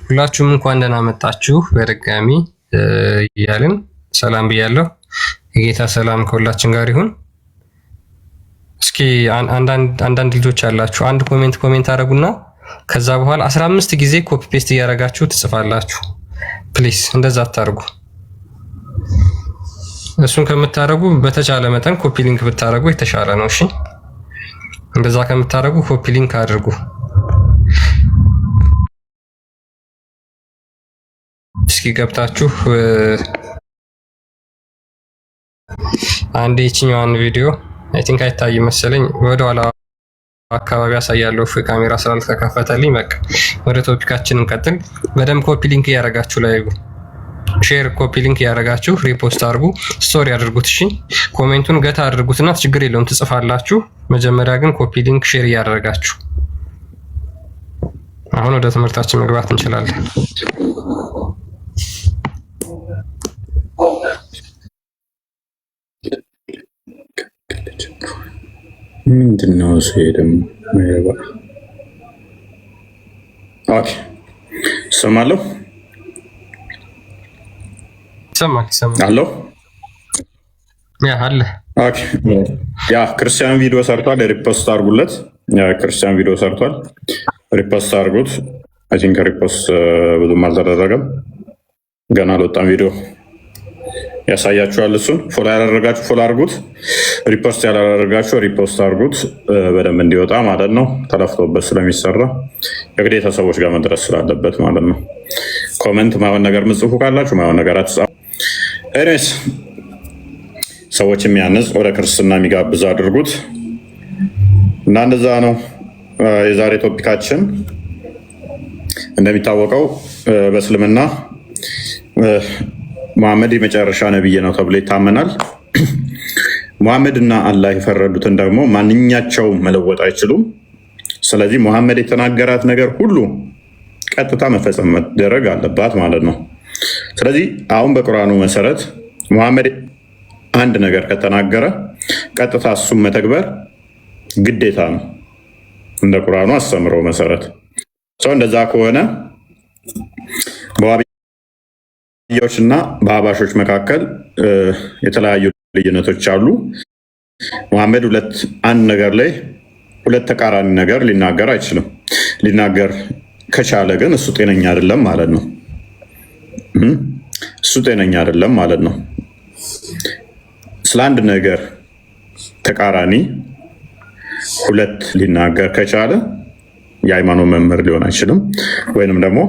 ሁላችሁም እንኳን ደህና መጣችሁ በድጋሚ እያልን ሰላም ብያለሁ። የጌታ ሰላም ከሁላችን ጋር ይሁን። እስኪ አንዳንድ ልጆች አላችሁ አንድ ኮሜንት አደረጉና ከዛ በኋላ 15 ጊዜ ኮፒ ፔስት እያደረጋችሁ ትጽፋላችሁ። ፕሊስ እንደዛ አታርጉ። እሱን ከምታደርጉ በተቻለ መጠን ኮፒ ሊንክ ብታደርጉ የተሻለ ነው። እሺ እንደዛ ከምታደርጉ ኮፒ ሊንክ አድርጉ። እስኪ ገብታችሁ አንድ ይችኛዋን ቪዲዮ አይ ቲንክ አይታይም መሰለኝ ወደ ኋላ አካባቢ ያሳያለሁ ካሜራ ስላልተከፈተልኝ። በቃ ወደ ቶፒካችን እንቀጥል። በደንብ ኮፒ ሊንክ እያደረጋችሁ ላይ ሼር ኮፒ ሊንክ እያደረጋችሁ ሪፖስት አድርጉ፣ ስቶሪ አድርጉት። እሺ ኮሜንቱን ገታ አድርጉትና ችግር የለውም ትጽፋላችሁ። መጀመሪያ ግን ኮፒ ሊንክ ሼር እያደረጋችሁ። አሁን ወደ ትምህርታችን መግባት እንችላለን። ምንድነው እሱ ደግሞ ማይረባ? ኦኬ ሰማለሁ አሎ ያ አለ። ኦኬ ያ ክርስቲያን ቪዲዮ ሰርቷል፣ ሪፖስት አድርጉለት። ያ ክርስቲያን ቪዲዮ ሰርቷል፣ ሪፖስት አድርጉት። አይ ቲንክ ሪፖስት ብዙም አልተደረገም፣ ገና አልወጣም ቪዲዮ ያሳያችኋል። እሱን ፎሎ ያላደረጋችሁ ፎሎ አድርጉት፣ ሪፖስት ያላደረጋችሁ ሪፖስት አድርጉት፣ በደንብ እንዲወጣ ማለት ነው። ተለፍቶበት ስለሚሰራ የግዴታ ሰዎች ጋር መድረስ ስላለበት ማለት ነው። ኮመንት ማይሆን ነገር ምጽፉ ካላችሁ ማይሆን ነገር አትጻፉ። ኤኒዌይስ ሰዎች የሚያንጽ ወደ ክርስትና የሚጋብዝ አድርጉት እና እንደዛ ነው። የዛሬ ቶፒካችን እንደሚታወቀው በእስልምና ሙሐመድ የመጨረሻ ነብይ ነው ተብሎ ይታመናል። ሙሐመድ እና አላህ የፈረዱትን ደግሞ ማንኛቸው መለወጥ አይችሉም። ስለዚህ ሙሐመድ የተናገራት ነገር ሁሉ ቀጥታ መፈጸም መደረግ አለባት ማለት ነው። ስለዚህ አሁን በቁርአኑ መሰረት ሙሐመድ አንድ ነገር ከተናገረ ቀጥታ እሱም መተግበር ግዴታ ነው፣ እንደ ቁርአኑ አስተምሮ መሰረት። ሰው እንደዛ ከሆነ በዋሃቢያዎች እና በአህባሾች መካከል የተለያዩ ልዩነቶች አሉ። ሙሐመድ አንድ ነገር ላይ ሁለት ተቃራኒ ነገር ሊናገር አይችልም። ሊናገር ከቻለ ግን እሱ ጤነኛ አይደለም ማለት ነው። እሱ ጤነኛ አይደለም ማለት ነው። ስለ አንድ ነገር ተቃራኒ ሁለት ሊናገር ከቻለ የሃይማኖት መምህር ሊሆን አይችልም፣ ወይንም ደግሞ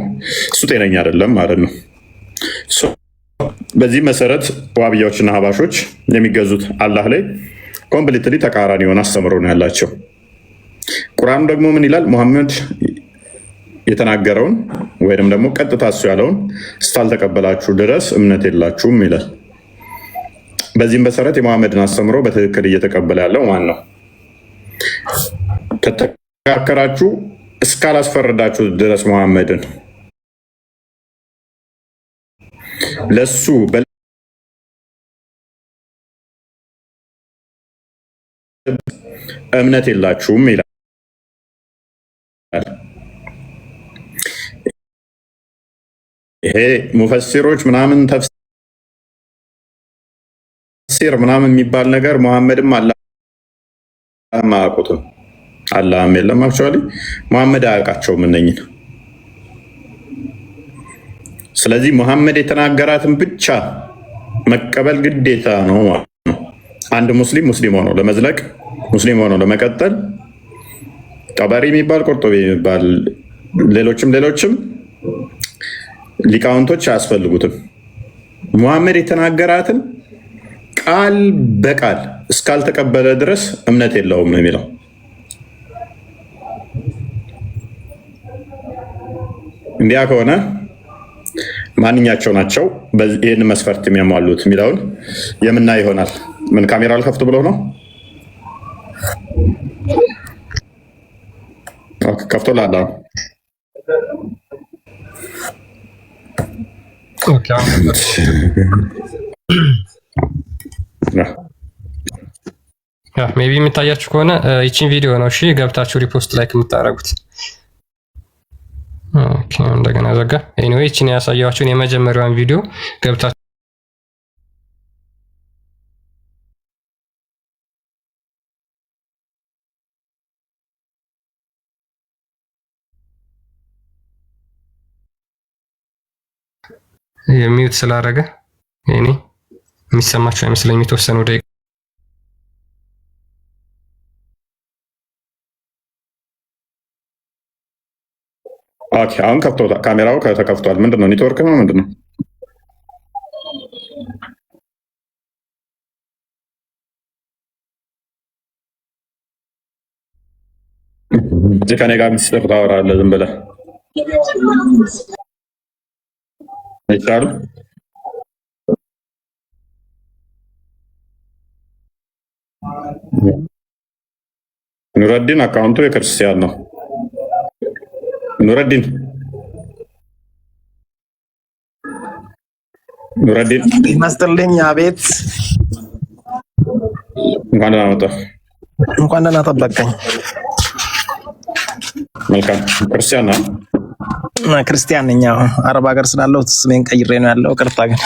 እሱ ጤነኛ አይደለም ማለት ነው። በዚህ መሰረት ዋሃቢያዎችና አህባሾች የሚገዙት አላህ ላይ ኮምፕሊትሊ ተቃራኒ የሆነ አስተምሮ ነው ያላቸው። ቁርአኑ ደግሞ ምን ይላል? ሙሐመድ የተናገረውን ወይም ደግሞ ቀጥታ እሱ ያለውን እስካልተቀበላችሁ ድረስ እምነት የላችሁም ይላል። በዚህም መሰረት የሙሐመድን አስተምሮ በትክክል እየተቀበለ ያለው ማን ነው? ከተከራከራችሁ እስካላስፈረዳችሁ ድረስ ሙሐመድን ለሱ እምነት የላችሁም ይላል። ይሄ ሙፈሲሮች ምናምን ተፍሲር ምናምን የሚባል ነገር ሙሐመድም አላህም አያውቁትም፣ አላህም የለም። አክቹዋሊ ሙሐመድ አያውቃቸውም እነኝን። ስለዚህ ሙሐመድ የተናገራትን ብቻ መቀበል ግዴታ ነው ማለት ነው። አንድ ሙስሊም ሆኖ ለመዝለቅ ሙስሊም ሆኖ ለመቀጠል ጠበሪ የሚባል ቁርጡቢ የሚባል ሌሎችም ሊቃውንቶች አያስፈልጉትም። ሙሐመድ የተናገራትን ቃል በቃል እስካልተቀበለ ድረስ እምነት የለውም ነው የሚለው። እንዲያ ከሆነ ማንኛቸው ናቸው ይህን መስፈርት የሚያሟሉት የሚለውን የምናይ ይሆናል። ምን ካሜራ አልከፍት ብሎ ነው? ከፍቶ ላላ ሜቢ የምታያችሁ ከሆነ ይችን ቪዲዮ ነው። እሺ ገብታችሁ ሪፖስት ላይክ የምታደርጉት ኦኬ እንደገና ዘጋ። ኤኒዌይ እቺን ያሳያችሁን የመጀመሪያውን ቪዲዮ ገብታችሁ የሚዩት ስላደረገ እኔ የሚሰማችሁ አይመስለኝም። የተወሰነ ደቂቃ ኦኬ አሁን ከፍቶታል። ካሜራው ተከፍቷል። ምንድን ነው ኔትወርክ ነው ምንድን ነው? ከኔ ጋር ምስጢር ታወራለህ ዝም ብለህ አይቻልም። ኑረዲን አካውንቱ የክርስቲያን ነው። ኑረዲን ይመስጥልኝ። አቤት እንኳን ደህና መጣህ። እንኳን ደህና ጠበቀኝ። መልካም ክርስቲያን ነው። ክርስቲያን ነኝ። አሁን አረብ ሀገር ስላለው ስሜን ቀይሬ ነው ያለው። ቅርታ ግን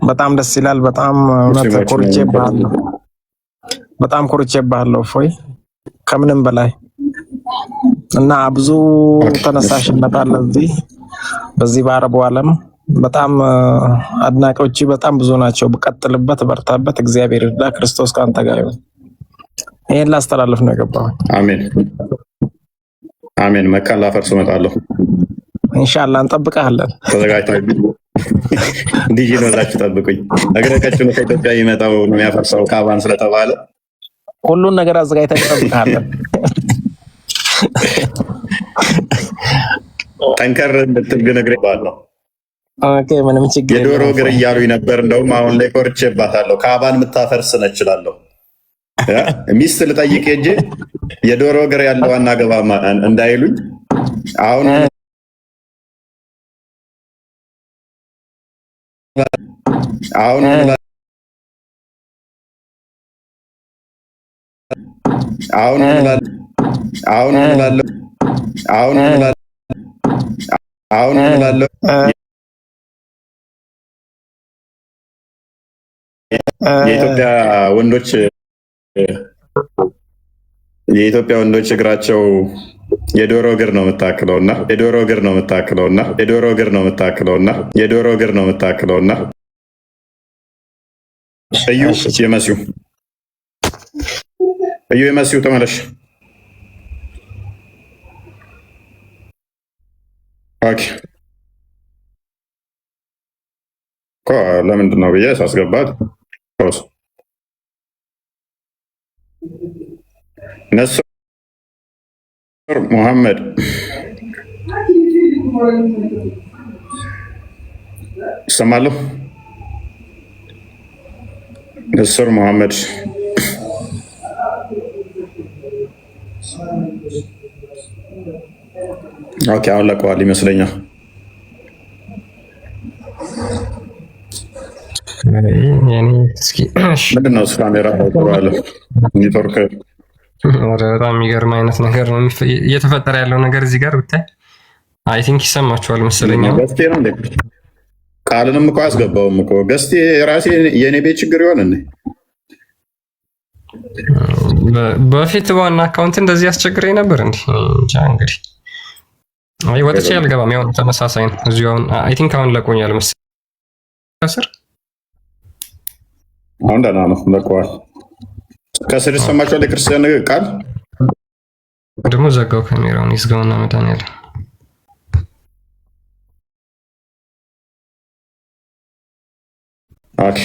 በጣም ደስ ይላል። በጣም ኮርቼብሃለሁ። በጣም ኮርቼብሃለሁ እፎይ፣ ከምንም በላይ እና ብዙ ተነሳሽነት አለ እዚህ በዚህ በአረቡ ዓለም። በጣም አድናቂዎች በጣም ብዙ ናቸው። ቀጥልበት፣ በርታበት፣ እግዚአብሔር ይርዳ፣ ክርስቶስ ከአንተ ጋር ይሁን። ይሄን ላስተላልፍ ነው የገባሁት። አሜን አሜን። መካን ላፈርስ እመጣለሁ ኢንሻአላህ። እንጠብቅሃለን። ተዘጋጅተው ዲጂ ነው ላችሁ ጠብቁኝ። እግረ ቀጭኑ ከኢትዮጵያ ይመጣው ነው የሚያፈርሰው ካባን ስለተባለ ሁሉን ነገር አዘጋጅተን እንጠብቅሃለን። ጠንከር እንድትል ግን እግሬ ባለው ኦኬ፣ ምንም ችግር የዶሮ እግር እያሉኝ ነበር። እንደውም አሁን ላይ ኮርቼባታለሁ። ካባን የምታፈርስ ነች እችላለሁ። ሚስት ልጠይቅ ሄጄ የዶሮ እግር ያለው አናገባም እንዳይሉኝ አሁን አሁን አሁን አሁን አሁን አሁን የኢትዮጵያ ወንዶች እግራቸው የዶሮ እግር ነው የምታክለውና የዶሮ እግር ነው የምታክለውና የዶሮ እግር ነው የምታክለውና የዶሮ እግር ነው የምታክለውና እዩ የመሲው እዩ የመሲው ተመለሽ። ኦኬ ለምንድን ነው ብዬ ሳስገባት ነስር ሙሐመድ ይሰማለሁ። ነስር ሙሐመድ ኦኬ፣ አሁን ለቀዋል ይመስለኛል። ምንድን ነው ካሜራ አለ ኔትወርክ በጣም የሚገርም አይነት ነገር ነው እየተፈጠረ ያለው ነገር እዚህ ጋር ብታይ፣ አይ ቲንክ ይሰማችኋል መሰለኝ። ገስቴ ነው እንዴ? ቃልንም እኮ አስገባውም እኮ ገስቴ የራሴ የኔ ቤት ችግር ይሆን እንዴ? በፊት በዋና አካውንት እንደዚህ ያስቸግረኝ ነበር እንዴ? እንጃ እንግዲህ አይ ወጥቼ አልገባም። ያው ተመሳሳይ ነው እዚሁ። አሁን አይ ቲንክ አሁን ለቆኛል መሰለኝ ከስር። አሁን ደህና ነው ለቀዋል። ከስር ይሰማችኋል የክርስቲያን ቃል። ደግሞ ዘጋው ካሜራውን። ይዝጋውና መድኃኒዓለም ኦኬ።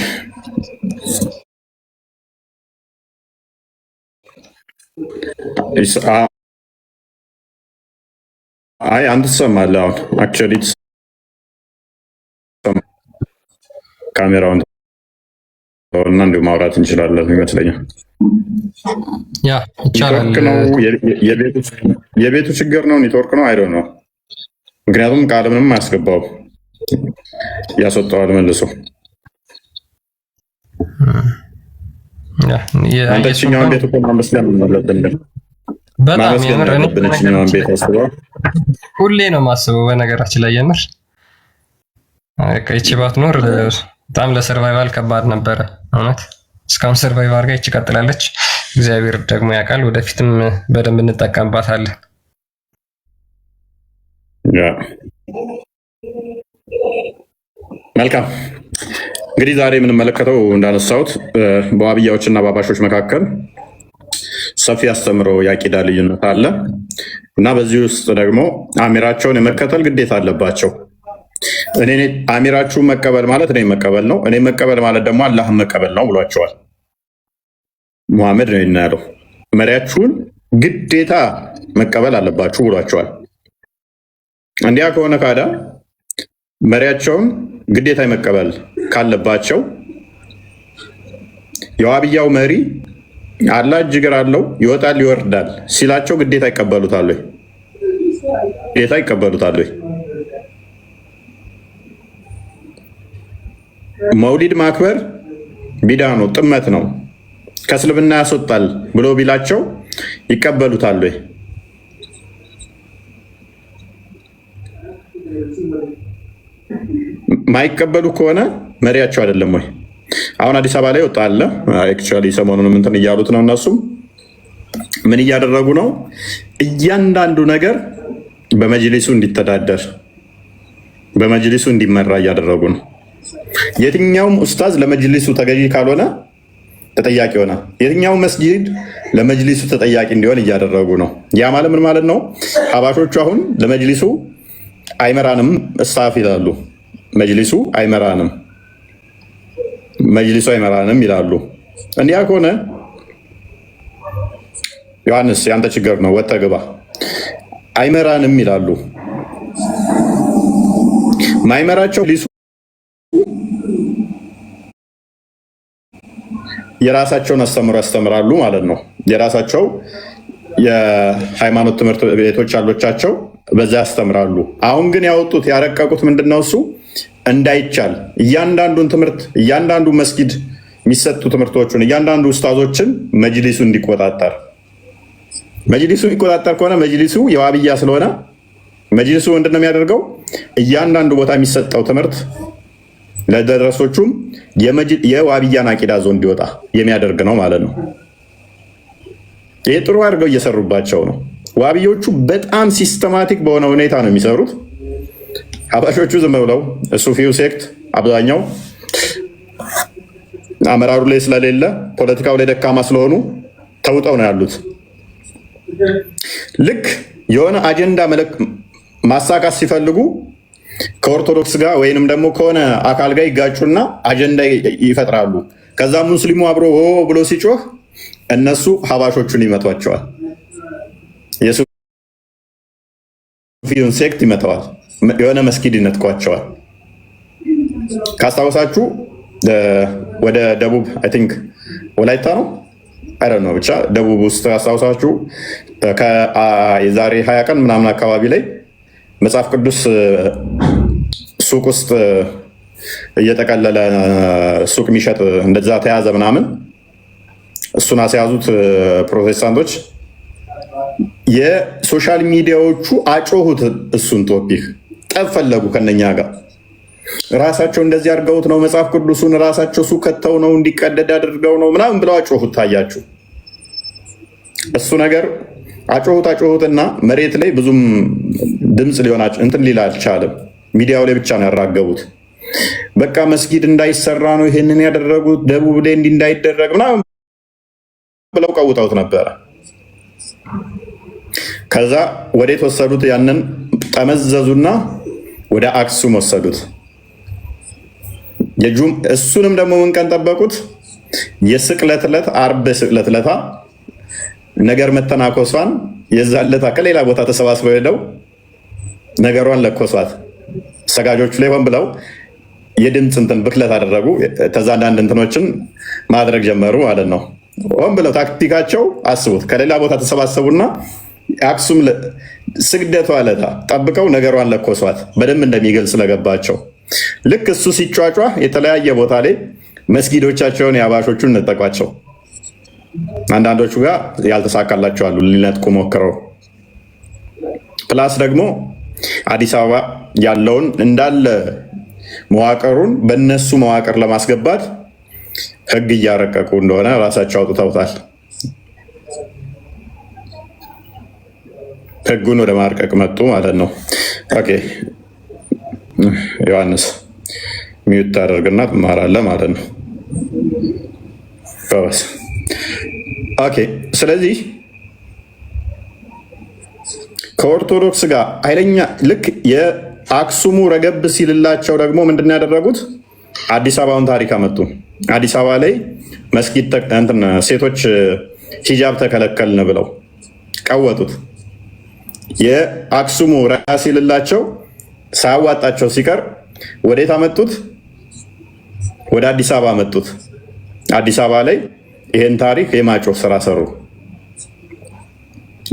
አይ አንተ ትሰማለህ አሁን አክቹዋሊ ካሜራውን እና እንዲሁ ማውራት እንችላለን ይመስለኛል። ያ ይቻላል። የቤቱ ችግር ነው ኔትወርክ ነው አይደው ነው። ምክንያቱም ቃል ምንም አያስገባው ያስወጣዋል መልሶ። አንተኛውን ቤት እኮ ማመስገን አለብን። በጣም የምር ሁሌ ነው ማስበው። በነገራችን ላይ የምር ይቺ ባትኖር በጣም ለሰርቫይቫል ከባድ ነበረ እውነት። እስካሁን ሰርቫይቭ አድርጋ ይቺ ቀጥላለች። እግዚአብሔር ደግሞ ያውቃል፣ ወደፊትም በደንብ እንጠቀምባታለን። መልካም እንግዲህ ዛሬ የምንመለከተው እንዳነሳሁት በዋብያዎች እና በአባሾች መካከል ሰፊ አስተምሮ የአቂዳ ልዩነት አለ እና በዚህ ውስጥ ደግሞ አሚራቸውን የመከተል ግዴታ አለባቸው። እኔ አሚራችሁን መቀበል ማለት እኔ መቀበል ነው፣ እኔ መቀበል ማለት ደግሞ አላህን መቀበል ነው ብሏቸዋል። ሙሐመድ ነው ያለው። መሪያችሁን ግዴታ መቀበል አለባችሁ ብሏቸዋል። እንዲያ ከሆነ ካዳ መሪያቸውን ግዴታ መቀበል ካለባቸው የዋብያው መሪ አላህ እጅግር አለው ይወጣል ይወርዳል ሲላቸው ግዴታ ይቀበሉታል ወይ? ግዴታ ይቀበሉታል ወይ? መውሊድ ማክበር ቢዳ ነው፣ ጥመት ነው፣ ከእስልምና ያስወጣል ብሎ ቢላቸው ይቀበሉታል ወይ? ማይቀበሉ ከሆነ መሪያቸው አይደለም ወይ? አሁን አዲስ አበባ ላይ ወጣ አለ። አክቹዋሊ ሰሞኑን እንትን እያሉት ነው። እነሱም ምን እያደረጉ ነው? እያንዳንዱ ነገር በመጅሊሱ እንዲተዳደር በመጅሊሱ እንዲመራ እያደረጉ ነው። የትኛውም ኡስታዝ ለመጅሊሱ ተገዢ ካልሆነ ተጠያቂ ሆነ፣ የትኛው መስጂድ ለመጅሊሱ ተጠያቂ እንዲሆን እያደረጉ ነው። ያ ማለት ምን ማለት ነው? ሀባሾቹ አሁን ለመጅሊሱ አይመራንም እስታፍ ይላሉ። መጅሊሱ አይመራንም ይላሉ። እንዲያ ከሆነ ዮሐንስ ያንተ ችግር ነው፣ ወጥተህ ግባ። አይመራንም ይላሉ። ማይመራቸው ሊሱ የራሳቸውን አስተምሮ ያስተምራሉ ማለት ነው። የራሳቸው የሃይማኖት ትምህርት ቤቶች አሎቻቸው፣ በዛ ያስተምራሉ። አሁን ግን ያወጡት ያረቀቁት ምንድነው? እሱ እንዳይቻል እያንዳንዱን ትምህርት እያንዳንዱ መስጊድ የሚሰጡ ትምህርቶችን እያንዳንዱ ኡስታዞችን መጅሊሱ እንዲቆጣጠር። መጅሊሱ የሚቆጣጠር ከሆነ መጅሊሱ የዋብያ ስለሆነ መጅሊሱ ምንድነው የሚያደርገው? እያንዳንዱ ቦታ የሚሰጠው ትምህርት ለደረሶቹም የዋብያን አቂዳ ዞ እንዲወጣ የሚያደርግ ነው ማለት ነው። ይህ ጥሩ አድርገው እየሰሩባቸው ነው። ዋብዮቹ በጣም ሲስተማቲክ በሆነ ሁኔታ ነው የሚሰሩት። ሀባሾቹ ዝም ብለው ሱፊው ሴክት አብዛኛው አመራሩ ላይ ስለሌለ ፖለቲካው ላይ ደካማ ስለሆኑ ተውጠው ነው ያሉት። ልክ የሆነ አጀንዳ ማሳካት ሲፈልጉ ከኦርቶዶክስ ጋር ወይንም ደግሞ ከሆነ አካል ጋር ይጋጩና አጀንዳ ይፈጥራሉ። ከዛ ሙስሊሙ አብሮ ብሎ ሲጮህ እነሱ ሀባሾቹን ይመቷቸዋል። የሱፊውን ሴክት ይመተዋል። የሆነ መስጊድ ይነጥቋቸዋል። ካስታወሳችሁ ወደ ደቡብ አይ ቲንክ ወላይታ ነው ነው ብቻ ደቡብ ውስጥ ካስታወሳችሁ የዛሬ 20 ቀን ምናምን አካባቢ ላይ መጽሐፍ ቅዱስ ሱቅ ውስጥ እየጠቀለለ ሱቅ የሚሸጥ እንደዛ ተያዘ ምናምን። እሱን አስያዙት ፕሮቴስታንቶች። የሶሻል ሚዲያዎቹ አጮሁት። እሱን ቶፒክ ጠብ ፈለጉ ከነኛ ጋር። ራሳቸው እንደዚህ አድርገውት ነው መጽሐፍ ቅዱሱን ራሳቸው ሱቅ ከተው ነው እንዲቀደድ አድርገው ነው ምናምን ብለው አጮሁት። ታያችሁ እሱ ነገር አጮሁትና መሬት ላይ ብዙም ድምፅ ሊሆናቸው እንትን ሊል አልቻለም። ሚዲያው ላይ ብቻ ነው ያራገቡት። በቃ መስጊድ እንዳይሰራ ነው ይሄንን ያደረጉት፣ ደቡብ ላይ እንዲህ እንዳይደረግ ምናምን ብለው ቀውጠውት ነበረ። ከዛ ወዴት ወሰዱት? ያንን ጠመዘዙና ወደ አክሱም ወሰዱት። እሱንም ደግሞ ምን ቀን ጠበቁት? የስቅለት ዕለት ዓርብ ስቅለት ዕለት ነገር መተናኮሷን የዛለታ ከሌላ ቦታ ተሰባስበው ሄደው ነገሯን ለኮሷት። ሰጋጆቹ ላይ ሆን ብለው የድምፅ እንትን ብክለት አደረጉ። ተዛ አንዳንድ እንትኖችን ማድረግ ጀመሩ ማለት ነው። ሆን ብለው ታክቲካቸው አስቡት። ከሌላ ቦታ ተሰባሰቡና አክሱም ስግደቷ ዕለት ጠብቀው ነገሯን ለኮሷት። በደንብ እንደሚገልጽ ስለገባቸው ልክ እሱ ሲጫጫ የተለያየ ቦታ ላይ መስጊዶቻቸውን የአባሾቹን ነጠቋቸው። አንዳንዶቹ ጋር ያልተሳካላቸው አሉ፣ ሊነጥቁ ሞክረው። ፕላስ ደግሞ አዲስ አበባ ያለውን እንዳለ መዋቅሩን በእነሱ መዋቅር ለማስገባት ህግ እያረቀቁ እንደሆነ ራሳቸው አውጥተውታል። ህጉን ወደ ማርቀቅ መጡ ማለት ነው። ኦኬ ዮሐንስ ሚዩት ታደርግና ትማራለህ ማለት ነው። ኦኬ ስለዚህ ከኦርቶዶክስ ጋር ኃይለኛ ልክ የአክሱሙ ረገብ ሲልላቸው ደግሞ ምንድን ያደረጉት አዲስ አበባውን ታሪክ አመጡ። አዲስ አበባ ላይ መስጊድ ሴቶች ሂጃብ ተከለከልን ብለው ቀወጡት። የአክሱሙ ረጋ ሲልላቸው ሳያዋጣቸው ሲቀር ወዴት አመጡት? ወደ አዲስ አበባ አመጡት። አዲስ አበባ ላይ ይህን ታሪክ የማጮህ ስራ ሰሩ።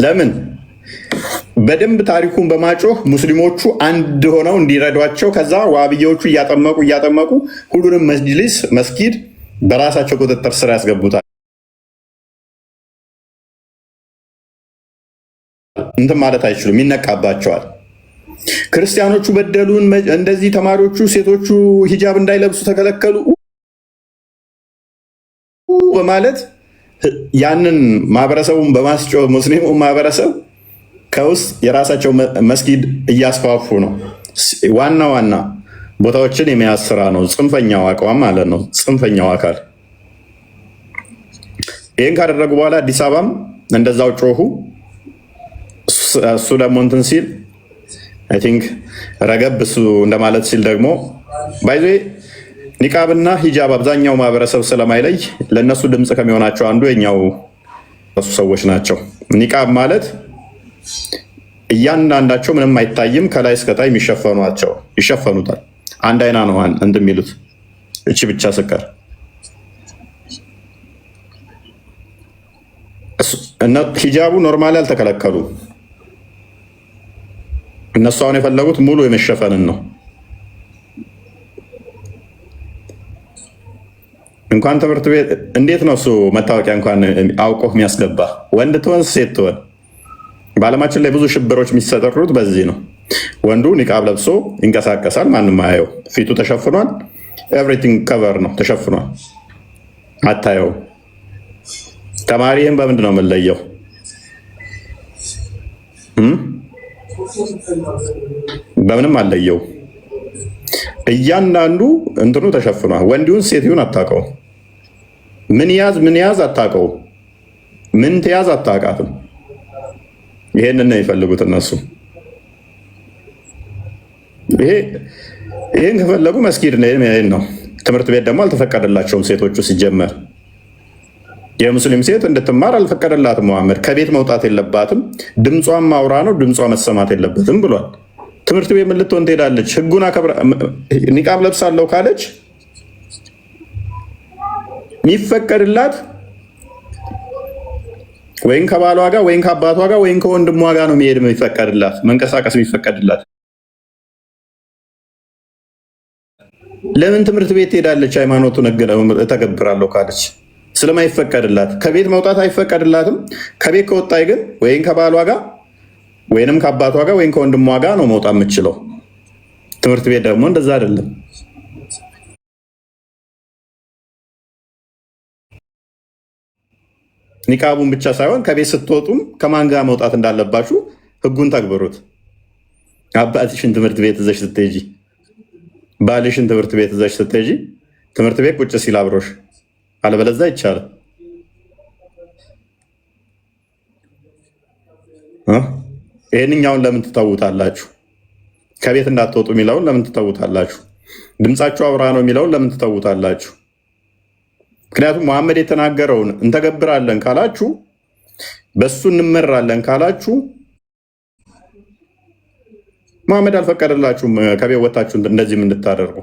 ለምን? በደንብ ታሪኩን በማጮህ ሙስሊሞቹ አንድ ሆነው እንዲረዷቸው፣ ከዛ ዋብዬዎቹ እያጠመቁ ሁሉንም መጅሊስ መስጊድ በራሳቸው ቁጥጥር ስር ያስገቡታል። እንትን ማለት አይችሉም፣ ይነቃባቸዋል። ክርስቲያኖቹ በደሉን፣ እንደዚህ ተማሪዎቹ ሴቶቹ ሂጃብ እንዳይለብሱ ተከለከሉ በማለት ያንን ማህበረሰቡን በማስጮህ ሙስሊሙ ማህበረሰብ ከውስጥ የራሳቸው መስጊድ እያስፋፉ ነው። ዋና ዋና ቦታዎችን የመያዝ ስራ ነው። ጽንፈኛው አቋም ማለት ነው። ጽንፈኛው አካል ይህን ካደረጉ በኋላ አዲስ አበባም እንደዛው ጮሁ። እሱ ደግሞ እንትን ሲል አይ ቲንክ ረገብ እሱ እንደማለት ሲል ደግሞ ባይዞ ኒቃብና ሂጃብ አብዛኛው ማህበረሰብ ስለማይለይ ለእነሱ ድምፅ ከሚሆናቸው አንዱ የኛው እሱ ሰዎች ናቸው። ኒቃብ ማለት እያንዳንዳቸው ምንም አይታይም፣ ከላይ እስከታይ የሚሸፈኗቸው ይሸፈኑታል። አንድ አይና ነው እንትን የሚሉት እቺ ብቻ ስቀር ሂጃቡ ኖርማሊ አልተከለከሉ። እነሱ አሁን የፈለጉት ሙሉ የመሸፈንን ነው። እንኳን ትምህርት ቤት እንዴት ነው እሱ መታወቂያ እንኳን አውቆ የሚያስገባ ወንድ ትሆን ሴት ትሆን? በዓለማችን ላይ ብዙ ሽብሮች የሚሰጠሩት በዚህ ነው። ወንዱ ኒቃብ ለብሶ ይንቀሳቀሳል፣ ማንም አያየው፣ ፊቱ ተሸፍኗል፣ ኤቭሪቲንግ ከቨር ነው ተሸፍኗል፣ አታየው። ተማሪህም በምንድን ነው የምንለየው? በምንም አለየው። እያንዳንዱ እንትኑ ተሸፍኗል። ወንዲውን ሴትዮን አታውቀው። ምን ያዝ አታውቀው። ምን ትያዝ አታውቃትም። ይሄንን ነው የሚፈልጉት እነሱ። ይሄን ከፈለጉ መስጊድ ነው። ትምህርት ቤት ደግሞ አልተፈቀደላቸውም ሴቶቹ ሲጀመር። የሙስሊም ሴት እንድትማር አልፈቀደላትም መሐመድ። ከቤት መውጣት የለባትም፣ ድምጿን ማውራ ነው፣ ድምጿ መሰማት የለበትም ብሏል። ትምህርት ቤት ምን ልትሆን ትሄዳለች? ህጉን አከብራ ኒቃብ ለብሳለሁ ካለች የሚፈቀድላት ወይም ከባሏ ጋር ወይም ከአባቷ ጋር ወይም ከወንድሟ ጋር ነው የሚሄድ የሚፈቀድላት፣ መንቀሳቀስ የሚፈቀድላት። ለምን ትምህርት ቤት ትሄዳለች? ሃይማኖቱን እተገብራለሁ ካለች ስለማይፈቀድላት ከቤት መውጣት አይፈቀድላትም። ከቤት ከወጣይ ግን ወይም ከባሏ ጋር ወይንም ከአባቷ ጋር ወይም ከወንድሟ ጋር ነው መውጣት የምችለው። ትምህርት ቤት ደግሞ እንደዛ አይደለም። ኒቃቡን ብቻ ሳይሆን ከቤት ስትወጡም ከማን ጋር መውጣት እንዳለባችሁ ህጉን ተግብሩት። አባትሽን ትምህርት ቤት እዘሽ ስትሄጂ፣ ባልሽን ትምህርት ቤት እዘሽ ስትሄጂ ትምህርት ቤት ቁጭ ሲል አብሮሽ፣ አለበለዚያ ይቻላል። ይህንኛውን ለምን ትተውታላችሁ? ከቤት እንዳትወጡ የሚለውን ለምን ትተውታላችሁ? ድምፃችሁ አውራ ነው የሚለውን ለምን ትተውታላችሁ? ምክንያቱም መሐመድ የተናገረውን እንተገብራለን ካላችሁ፣ በሱ እንመራለን ካላችሁ መሐመድ አልፈቀደላችሁም ከቤት ወታችሁ እንደዚህም እንድታደርጉ።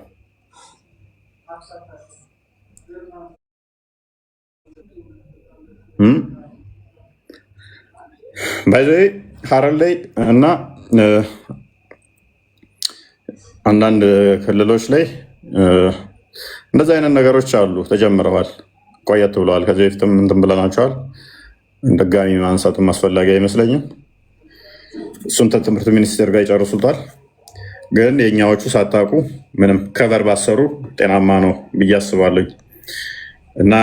ባይዘ ሀረር ላይ እና አንዳንድ ክልሎች ላይ እንደዚህ አይነት ነገሮች አሉ፣ ተጀምረዋል። ቆየት ብለዋል። ከዚህ በፊትም እንትን ብለናቸዋል። ድጋሚ ማንሳቱም አስፈላጊ አይመስለኝም። እሱን ትምህርት ሚኒስቴር ጋር ይጨርሱታል። ግን የእኛዎቹ ሳታውቁ ምንም ከቨር ባሰሩ ጤናማ ነው ብዬ አስባለሁ። እና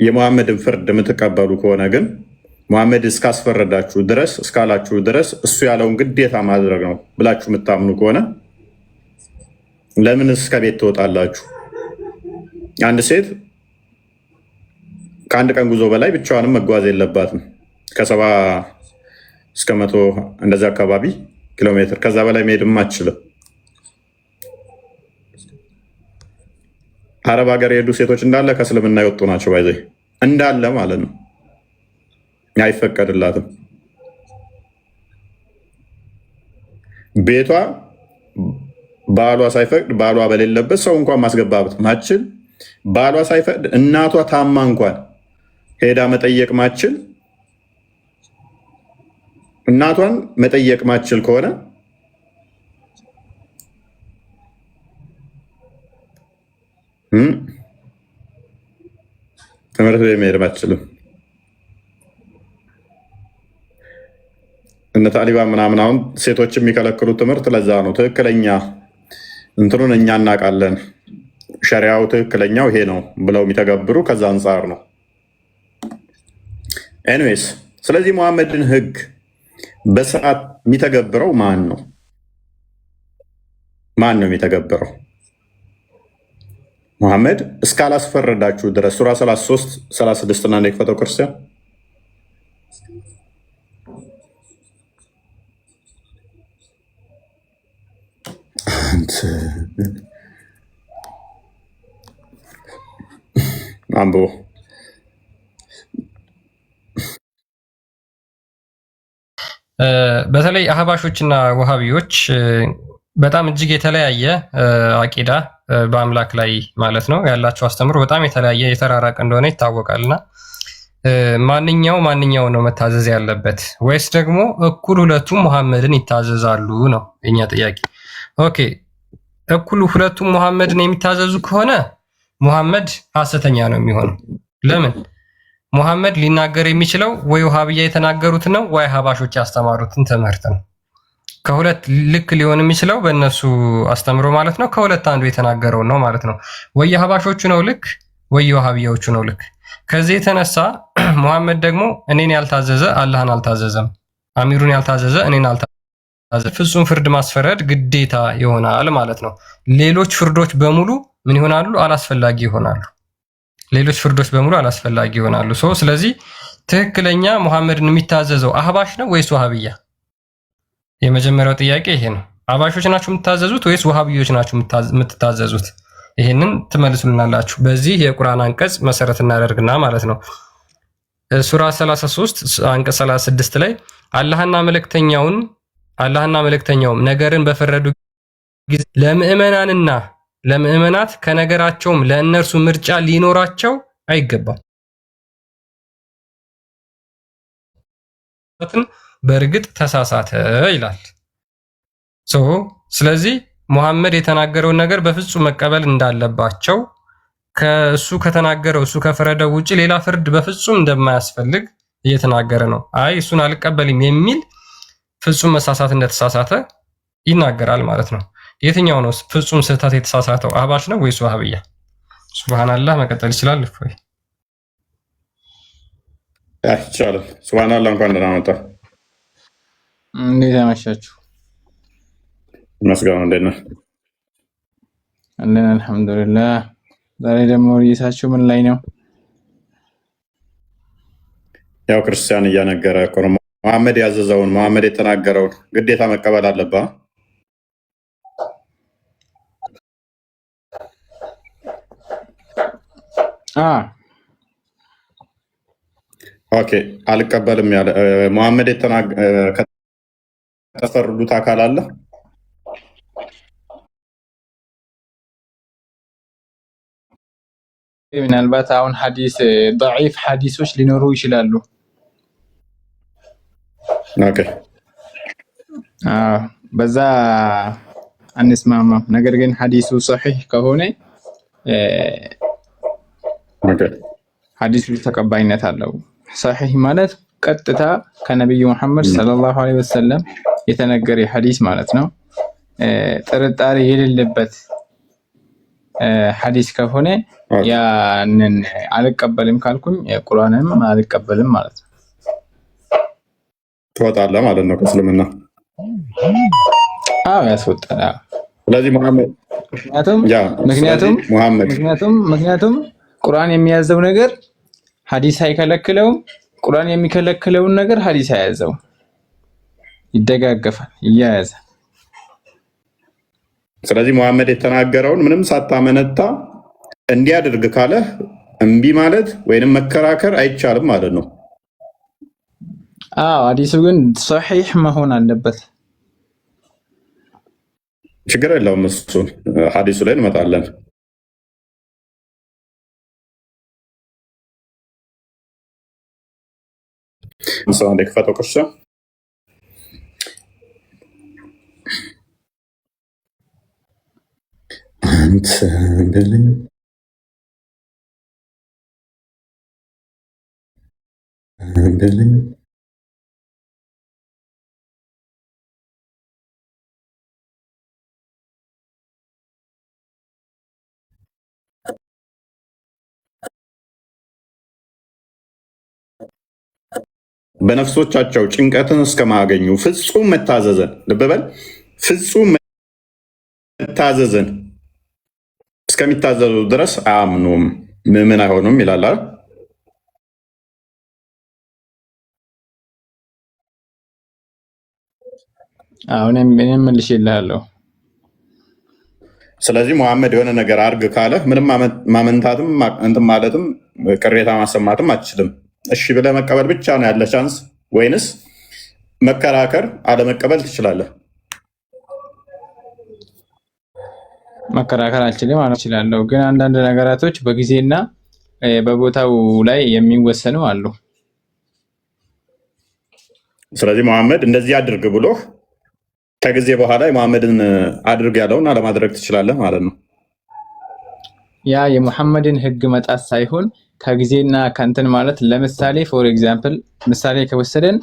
የሙሐመድን ፍርድ የምትቀበሉ ከሆነ ግን ሙሐመድ እስካስፈረዳችሁ ድረስ እስካላችሁ ድረስ እሱ ያለውን ግዴታ ማድረግ ነው ብላችሁ የምታምኑ ከሆነ ለምን እስከ ቤት ትወጣላችሁ? አንድ ሴት ከአንድ ቀን ጉዞ በላይ ብቻዋንም መጓዝ የለባትም። ከ70 እስከ 100 እንደዚህ አካባቢ ኪሎ ሜትር ከዛ በላይ መሄድም አትችልም። አረብ ሀገር የሄዱ ሴቶች እንዳለ ከእስልምና የወጡ ናቸው። ባይዘ እንዳለ ማለት ነው። አይፈቀድላትም። ቤቷ ባሏ ሳይፈቅድ ባሏ በሌለበት ሰው እንኳን ማስገባት ማችል፣ ባሏ ሳይፈቅድ እናቷ ታማ እንኳን ሄዳ መጠየቅ ማችል፣ እናቷን መጠየቅ ማችል ከሆነ ትምህርት ቤት መሄድ አትችልም። እነ ታሊባን ምናምን አሁን ሴቶች የሚከለክሉት ትምህርት ለዛ ነው። ትክክለኛ እንትኑን እኛ እናውቃለን፣ ሸሪያው ትክክለኛው ይሄ ነው ብለው የሚተገብሩ ከዛ አንጻር ነው። ኤኒዌይስ ስለዚህ ሙሐመድን ህግ በስርዓት የሚተገብረው ማን ነው? ማን ነው የሚተገብረው? ሙሐመድ እስካላስፈረዳችሁ ድረስ ሱራ 33 36 እና የክፈተው ክርስቲያን አንብቦ በተለይ አህባሾችና ወሃቢዎች በጣም እጅግ የተለያየ አቂዳ በአምላክ ላይ ማለት ነው ያላቸው አስተምሮ በጣም የተለያየ የተራራቀ እንደሆነ ይታወቃልና ማንኛው ነው መታዘዝ ያለበት? ወይስ ደግሞ እኩል ሁለቱም ሙሐመድን ይታዘዛሉ ነው የኛ ጥያቄ። ኦኬ እኩል ሁለቱም ሙሐመድን የሚታዘዙ ከሆነ ሙሐመድ ሐሰተኛ ነው የሚሆነው። ለምን? ሙሐመድ ሊናገር የሚችለው ወይ ወሃቢያ የተናገሩት ነው ወይ አህባሾች ያስተማሩትን ትምህርት ነው። ከሁለት ልክ ሊሆን የሚችለው በእነሱ አስተምሮ ማለት ነው። ከሁለት አንዱ የተናገረው ነው ማለት ነው። ወይ አህባሾቹ ነው ልክ ወይ ወሃቢያዎቹ ነው ልክ። ከዚህ የተነሳ ሙሐመድ ደግሞ እኔን ያልታዘዘ አላህን አልታዘዘም፣ አሚሩን ያልታዘዘ እኔን አልታዘዘም፣ ፍጹም ፍርድ ማስፈረድ ግዴታ ይሆናል ማለት ነው። ሌሎች ፍርዶች በሙሉ ምን ይሆናሉ? አላስፈላጊ ይሆናሉ። ሌሎች ፍርዶች በሙሉ አላስፈላጊ ይሆናሉ። ስለዚህ ትክክለኛ ሙሐመድን የሚታዘዘው አህባሽ ነው ወይስ ወሃቢያ? የመጀመሪያው ጥያቄ ይሄ ነው። አህባሾች ናችሁ የምትታዘዙት ወይስ ወሃቢዮች ናችሁ የምትታዘዙት? ይሄንን ትመልሱልናላችሁ። በዚህ የቁርአን አንቀጽ መሰረት እናደርግና ማለት ነው ሱራ 33 አንቀጽ 36 ላይ አላህና መልእክተኛውም ነገርን በፈረዱ ጊዜ ለምእመናት ከነገራቸውም ለእነርሱ ምርጫ ሊኖራቸው አይገባም። በእርግጥ ተሳሳተ ይላል። ስለዚህ ሙሐመድ የተናገረውን ነገር በፍጹም መቀበል እንዳለባቸው ከእሱ ከተናገረው እሱ ከፈረደው ውጭ ሌላ ፍርድ በፍጹም እንደማያስፈልግ እየተናገረ ነው። አይ እሱን አልቀበልም የሚል ፍጹም መሳሳት እንደተሳሳተ ይናገራል ማለት ነው። የትኛው ነው ፍጹም ስህተት የተሳሳተው? አህባሽ ነው ወይስ ወሃቢያ? ሱብሃንአላህ መቀጠል ይችላል እፎይ? ይቻላል። ሱብሃንአላህ እንኳን ደህና መጣ። እንዴት አመሻችሁ? መስጋና እንዴት ነህ? አለን አልሐምዱሊላህ። ዛሬ ደግሞ ውይይታችሁ ምን ላይ ነው? ያው ክርስቲያን እያነገረ እኮ ነው። መሐመድ ያዘዘውን መሐመድ የተናገረውን ግዴታ መቀበል አለብህ። ኦኬ አልቀበልም ያለ መሐመድ ከተፈረዱት አካል አለ? ምናልባት አሁን ሐዲስ ضعيف ሐዲሶች ሊኖሩ ይችላሉ። ኦኬ በዛ አንስማማም። ነገር ግን ሐዲሱ ሰሒህ ከሆነ ሐዲሱ ተቀባይነት አለው። ሰሒህ ማለት ቀጥታ ከነብዩ መሐመድ ሰለላሁ ዐለይሂ ወሰለም የተነገረ ሐዲስ ማለት ነው። ጥርጣሬ የሌለበት ሐዲስ ከሆነ ያንን አልቀበልም ካልኩኝ ቁርአንም አልቀበልም ማለት ነው። ትወጣለህ ማለት ነው ከእስልምና? አዎ ያስወጣል። ስለዚህ ምክንያቱም ቁርአን የሚያዘው ነገር ሐዲስ አይከለክለውም። ቁርአን የሚከለክለውን ነገር ሐዲስ አያዘው፣ ይደጋገፋል፣ ይያያዝ። ስለዚህ መሐመድ የተናገረውን ምንም ሳታመነታ እንዲያደርግ ካለ እምቢ ማለት ወይንም መከራከር አይቻልም ማለት ነው። አዎ ሐዲሱ ግን ሶሒህ መሆን አለበት። ችግር የለውም። እሱን ሐዲሱ ላይ እንመጣለን። ሰው አንዴ ክፈተው ቅርሻ አንተ በለኝ በለኝ በነፍሶቻቸው ጭንቀትን እስከማገኙ ፍጹም መታዘዘን ልብ በል፣ ፍጹም መታዘዝን እስከሚታዘዙ ድረስ አያምኑም፣ ምን አይሆኑም ይላል። አሁን ምንም መልሼልሃለሁ። ስለዚህ መሐመድ የሆነ ነገር አርግ ካለ ምንም ማመንታትም እንትን ማለትም ቅሬታ ማሰማትም አትችልም። እሺ ብለህ መቀበል ብቻ ነው ያለ ቻንስ፣ ወይንስ መከራከር አለመቀበል ትችላለህ? መከራከር አልችልም ማለት እችላለሁ፣ ግን አንዳንድ ነገራቶች በጊዜና በቦታው ላይ የሚወሰኑ አሉ። ስለዚህ መሐመድ እንደዚህ አድርግ ብሎህ ከጊዜ በኋላ የመሐመድን አድርግ ያለውን አለማድረግ ትችላለህ ማለት ነው። ያ የሙሐመድን ህግ መጣት ሳይሆን ከጊዜና ከንትን ማለት ለምሳሌ ፎር ኤግዛምፕል ምሳሌ ከወሰደን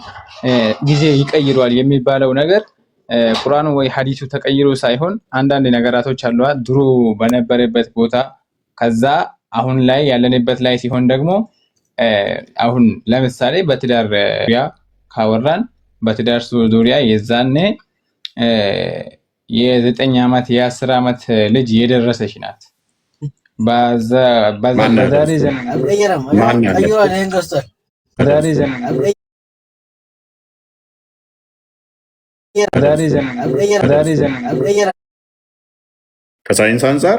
ጊዜ ይቀይሯል የሚባለው ነገር ቁርአኑ ወይ ሐዲሱ ተቀይሮ ሳይሆን አንዳንድ ነገራቶች አሉ ድሮ በነበረበት ቦታ ከዛ አሁን ላይ ያለንበት ላይ ሲሆን ደግሞ አሁን ለምሳሌ በትዳር ዙሪያ ካወራን በትዳር ዙሪያ የዛኔ የ9 ዓመት የ10 ዓመት ልጅ የደረሰች ናት። በዛሬ ዘመን ከሳይንስ አንጻር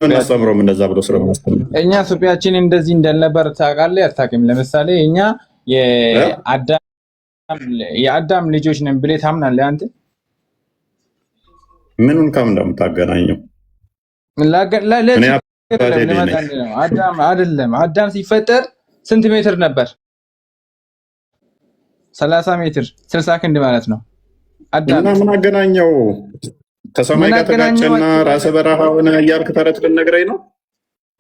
እናስተምረውም እንደዛ ብሎ ስለማስተምር እኛ ሱፊያችን እንደዚህ እንደነበር ታውቃለህ አታውቅም? ለምሳሌ እኛ የአዳም ልጆች ነን ብለህ ታምናለህ አንተ? ምኑን ከም እንደምታገናኘው አዳም አይደለም። አዳም ሲፈጠር ስንት ሜትር ነበር? 30 ሜትር 60 ክንድ ማለት ነው። አዳም ምን አገናኘው? ከሰማይ ጋር ተጋጨና ራሰ በረሃ ሆነ እያልክ ተረት ልትነግረኝ ነው?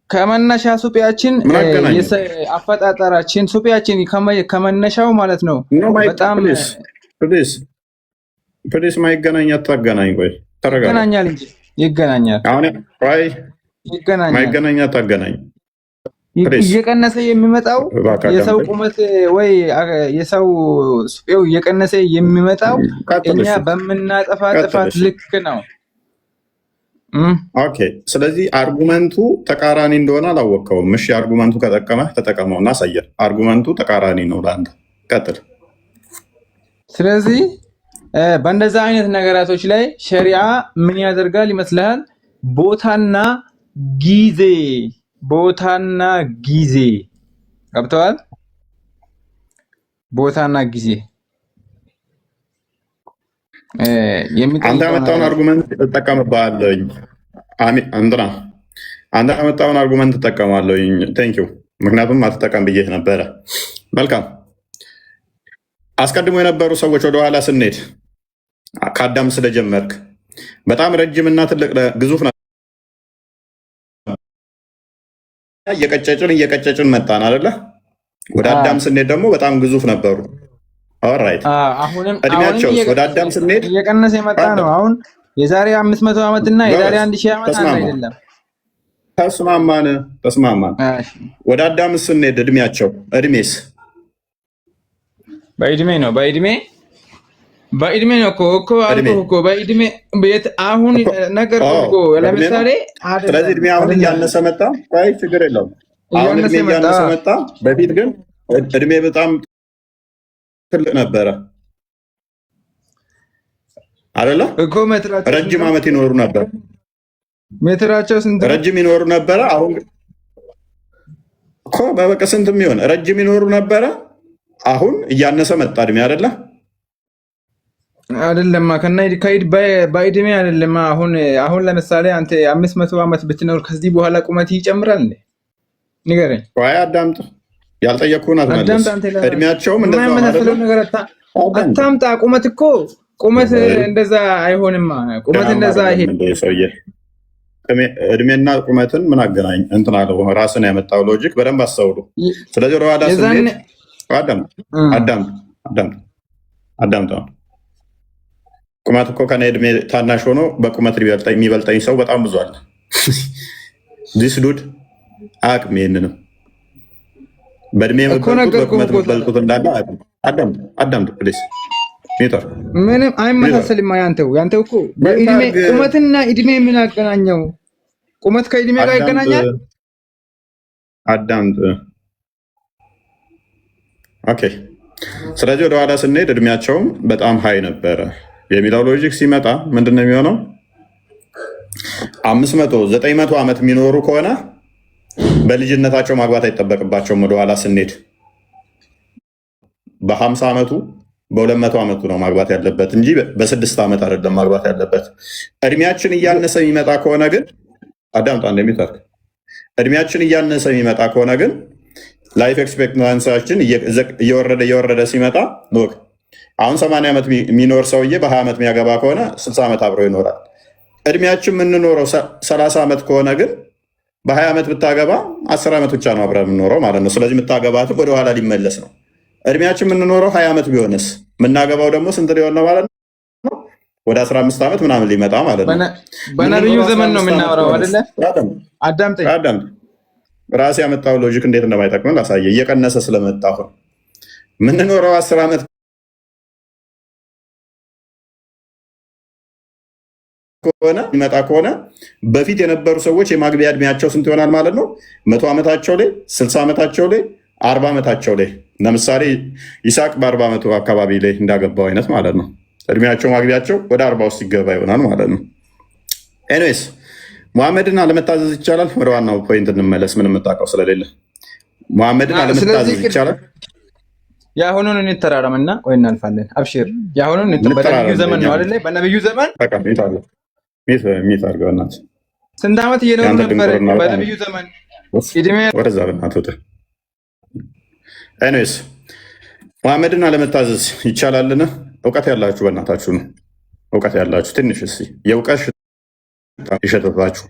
ከመነሻ ሱፊያችን አፈጣጠራችን ሱፊያችን ከመነሻው ማለት ነው። በጣም ፕሊስ ማይገናኝ አታገናኝ። ቆይ ተረጋጋ። ይገናኛል እንጂ ይገናኛል። አሁን ቆይ ይገናኛል። ማይገናኝ አታገናኝ። እየቀነሰ የሚመጣው የሰው ቁመት ወይ የሰው ሱፊው እየቀነሰ የሚመጣው እኛ በምናጠፋ ጥፋት ልክ ነው። ኦኬ፣ ስለዚህ አርጉመንቱ ተቃራኒ እንደሆነ አላወቀውም። እሺ፣ አርጉመንቱ ከጠቀመህ ተጠቀመው እና አሳየን። አርጉመንቱ ተቃራኒ ነው ለአንተ። ቀጥል። ስለዚህ በእንደዛ አይነት ነገራቶች ላይ ሸሪዓ ምን ያደርጋል ይመስልሃል? ቦታና ጊዜ ገብተዋል። ቦታና ጊዜ አንተ ያመጣውን አርጉመንት እጠቀምብሃለሁ። አንተ ያመጣውን አርጉመንት ትጠቀማለሁ። ቴንክ ዩ። ምክንያቱም አትጠቀም ብዬ ነበረ። መልካም። አስቀድሞ የነበሩ ሰዎች ወደኋላ ስንሄድ ከአዳም ስለጀመርክ በጣም ረጅምና ትልቅ ግዙፍ እየቀጨጭን መጣን አይደለ? ወደ አዳም ስንሄድ ደግሞ በጣም ግዙፍ ነበሩ። ኦልራይት። እድሜያቸው ወደ አዳም ስንሄድ እየቀነሰ የመጣ ነው። አሁን የዛሬ 500 ዓመት እና የዛሬ 1000 ዓመት አንድ አይደለም። ተስማማን። ወደ አዳም ስንሄድ እድሜስ በእድሜ ነው እኮ አልኩህ እኮ በእድሜ ቤት አሁን ነገር እኮ ለምሳሌ ስለዚህ እድሜ አሁን እያነሰ መጣ። አይ ችግር የለውም። አሁን እድሜ እያነሰ መጣ። በፊት ግን እድሜ በጣም ትልቅ ነበረ አይደለ እኮ ረጅም ዓመት ይኖሩ ነበር። ሜትራቸው ስንት ረጅም ይኖሩ ነበረ። አሁን እኮ በበቃ ስንት የሚሆን ረጅም ይኖሩ ነበረ። አሁን እያነሰ መጣ እድሜ አይደለ አይደለማ ከናይድ በእድሜ አይደለማ። አሁን ለምሳሌ አንተ 500 ዓመት ብትኖር ከዚህ በኋላ ቁመት ይጨምራል እንዴ? ንገረኝ። ወይ አዳምጥ። ያልጠየቅኩህን አትመልስ። እድሜያቸውም እንደዛ ማለት አታምጣ። ቁመት እንደዛ አይሆንማ። ቁመት እንደዛ እድሜና ቁመትን ምን አገናኝ? እንትን አለው ራስን ያመጣው ሎጂክ በደንብ አስተውሉ። ስለዚህ ወደ ኋላ ስንሄድ አዳምጥ። ቁመት እኮ ከኔ እድሜ ታናሽ ሆኖ በቁመት የሚበልጠኝ ሰው በጣም ብዙ አለ። ዲስ ዱድ አቅም ይሄንንም በእድሜ በቁመት በልጡት እንዳለ አዳምጥ ፕሊዝ። ምንም አይመሳሰልም። ያንተው እኮ በእድሜ ቁመትና እድሜ ምን አገናኘው? ቁመት ከእድሜ ጋር ይገናኛል? አዳምጥ። ኦኬ። ስለዚህ ወደ ኋላ ስንሄድ እድሜያቸውም በጣም ሀይ ነበረ የሚለው ሎጂክ ሲመጣ ምንድን ነው የሚሆነው? 500 900 ዓመት የሚኖሩ ከሆነ በልጅነታቸው ማግባት አይጠበቅባቸውም። ወደኋላ ስንሄድ በ50 ዓመቱ በ200 ዓመቱ ነው ማግባት ያለበት እንጂ በ6 ዓመት አይደለም ማግባት ያለበት። እድሜያችን እያነሰ የሚመጣ ከሆነ ግን አዳምጣ እንደሚታርክ እድሜያችን እያነሰ የሚመጣ ከሆነ ግን ላይፍ ኤክስፔክታንሲያችን እየወረደ ሲመጣ ኖክ አሁን 80 ዓመት የሚኖር ሰውዬ በ20 ዓመት የሚያገባ ከሆነ 60 ዓመት አብሮ ይኖራል። እድሜያችን የምንኖረው 30 ዓመት ከሆነ ግን በ20 ዓመት ብታገባ 10 ዓመት ብቻ ነው አብረ የምንኖረው ማለት ነው። ስለዚህ የምታገባትም ወደኋላ ሊመለስ ነው። እድሜያችን የምንኖረው 20 ዓመት ቢሆንስ የምናገባው ደግሞ ስንት ሊሆን ነው ማለት ነው? ወደ 15 ዓመት ምናምን ሊመጣ ማለት ነው። በነብዩ ዘመን ነው የምናወራው አይደለ? አዳምጥ። ራሴ ያመጣው ሎጂክ እንዴት እንደማይጠቅመን ላሳየ። እየቀነሰ ስለመጣ አሁን የምንኖረው 10 ዓመት ከሆነ ይመጣ ከሆነ በፊት የነበሩ ሰዎች የማግቢያ እድሜያቸው ስንት ይሆናል ማለት ነው? 100 ዓመታቸው ላይ 60 ዓመታቸው ላይ 40 ዓመታቸው ላይ ለምሳሌ ይስሐቅ በ40 ዓመቱ አካባቢ ላይ እንዳገባው አይነት ማለት ነው። እድሜያቸው ማግቢያቸው ወደ 40 ውስጥ ይገባ ይሆናል ማለት ነው። ኤኒዌይስ ሙሐመድን አለመታዘዝ ይቻላል? ወደ ዋናው ፖይንት እንመለስ። ምን የምታውቀው ስለሌለ ሙሐመድን አለመታዘዝ ይቻላል? የአሁኑን እንተራረምና ወይ እናልፋለን። አብሽር። የአሁኑን በነብዩ ዘመን ነው አይደለ? በነብዩ ዘመን ሚት አድርገው እናት ስንት ዓመት እየኖሩ ነበር በነብዩ ዘመን? ወደዛ በእናትህ ወደ ኤኒዌይስ ሙሐመድን አለመታዘዝ ይቻላልን? እውቀት ያላችሁ በእናታችሁ ነው። እውቀት ያላችሁ ትንሽ እስኪ የእውቀት ይሸተታችሁ።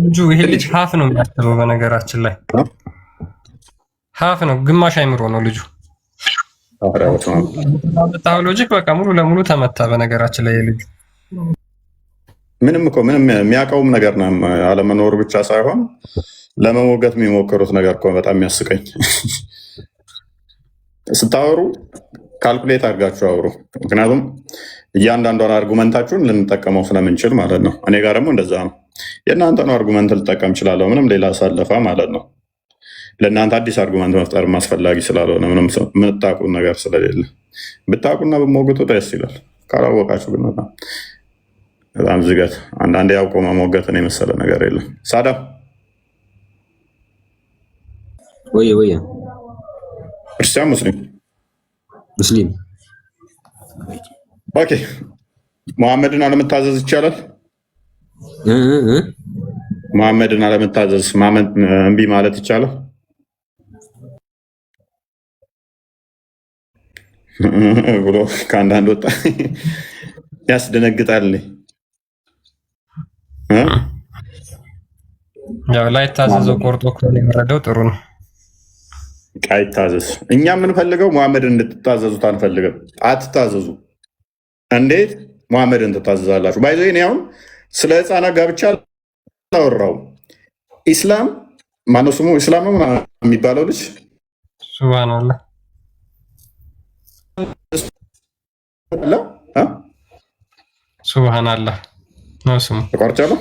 ልጁ ይሄ ልጅ ሀፍ ነው የሚያስበው። በነገራችን ላይ ሀፍ ነው፣ ግማሽ አይምሮ ነው ልጁ። በጣም ሎጂክ በቃ ሙሉ ለሙሉ ተመታ። በነገራችን ላይ ልጁ ምንም የሚያውቀውም ነገር ነው አለመኖሩ ብቻ ሳይሆን ለመሞገት የሚሞክሩት ነገር እኮ በጣም የሚያስቀኝ። ስታወሩ ካልኩሌት አድርጋችሁ አውሩ። ምክንያቱም እያንዳንዷን አርጉመንታችሁን ልንጠቀመው ስለምንችል ማለት ነው። እኔ ጋር ደግሞ እንደዛ ነው። የእናንተን አርጉመንት ልጠቀም እችላለሁ፣ ምንም ሌላ ሳለፋ ማለት ነው። ለእናንተ አዲስ አርጉመንት መፍጠር አስፈላጊ ስላልሆነ ምንም የምታውቁት ነገር ስለሌለ ብታውቁና ብሞግቱ ደስ ይላል። ካላወቃችሁ ግን በጣም ዝገት። አንዳንዴ ያውቆ መሞገትን የመሰለ ነገር የለም። ሳዳም ወይ ክርስቲያን ሙስሊም ኦኬ። ሙሐመድን አለመታዘዝ ይቻላል? መሐመድን አለመታዘዝ ማመን እምቢ ማለት ይቻላል? ብሎ ከአንዳንድ ወጣ ያስደነግጣል። ያው ላይ ታዘዘው ቆርጦ የወረደው ጥሩ ነው። አይታዘዝ። እኛ የምንፈልገው መሐመድን እንድትታዘዙት አንፈልግም። አትታዘዙ። እንዴት መሐመድን ትታዘዛላችሁ? ባይዘ እኔ አሁን ስለ ህፃናት ጋብቻ አላወራሁም። ኢስላም ማነው ስሙ? ኢስላም ነው የሚባለው ልጅ ሱብሃንአላህ ሱብሃንአላህ ነው ስሙ። ተቋርጫለሁ።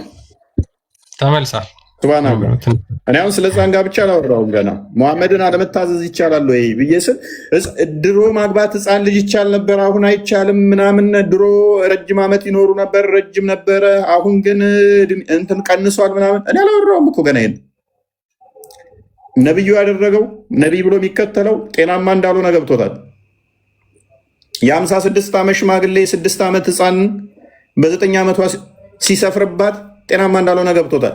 ተመልሳል። ሱብሃንአላህ። እኔ አሁን ስለ ህፃን ጋብቻ አላወራሁም ገና። መሐመድን አለመታዘዝ ይቻላል ወይ ብዬ ስል ድሮ ማግባት ህፃን ልጅ ይቻል ነበር፣ አሁን አይቻልም ምናምን። ድሮ ረጅም ዓመት ይኖሩ ነበር፣ ረጅም ነበረ፣ አሁን ግን እንትን ቀንሷል ምናምን። እኔ አላወራሁም እኮ ገና። ይሄን ነብዩ ያደረገው ነቢይ ብሎ የሚከተለው ጤናማ እንዳልሆነ ገብቶታል። የ56 ዓመት ሽማግሌ 6 ዓመት ህፃን በ9 ዓመቷ ሲሰፍርባት ጤናማ እንዳልሆነ ገብቶታል።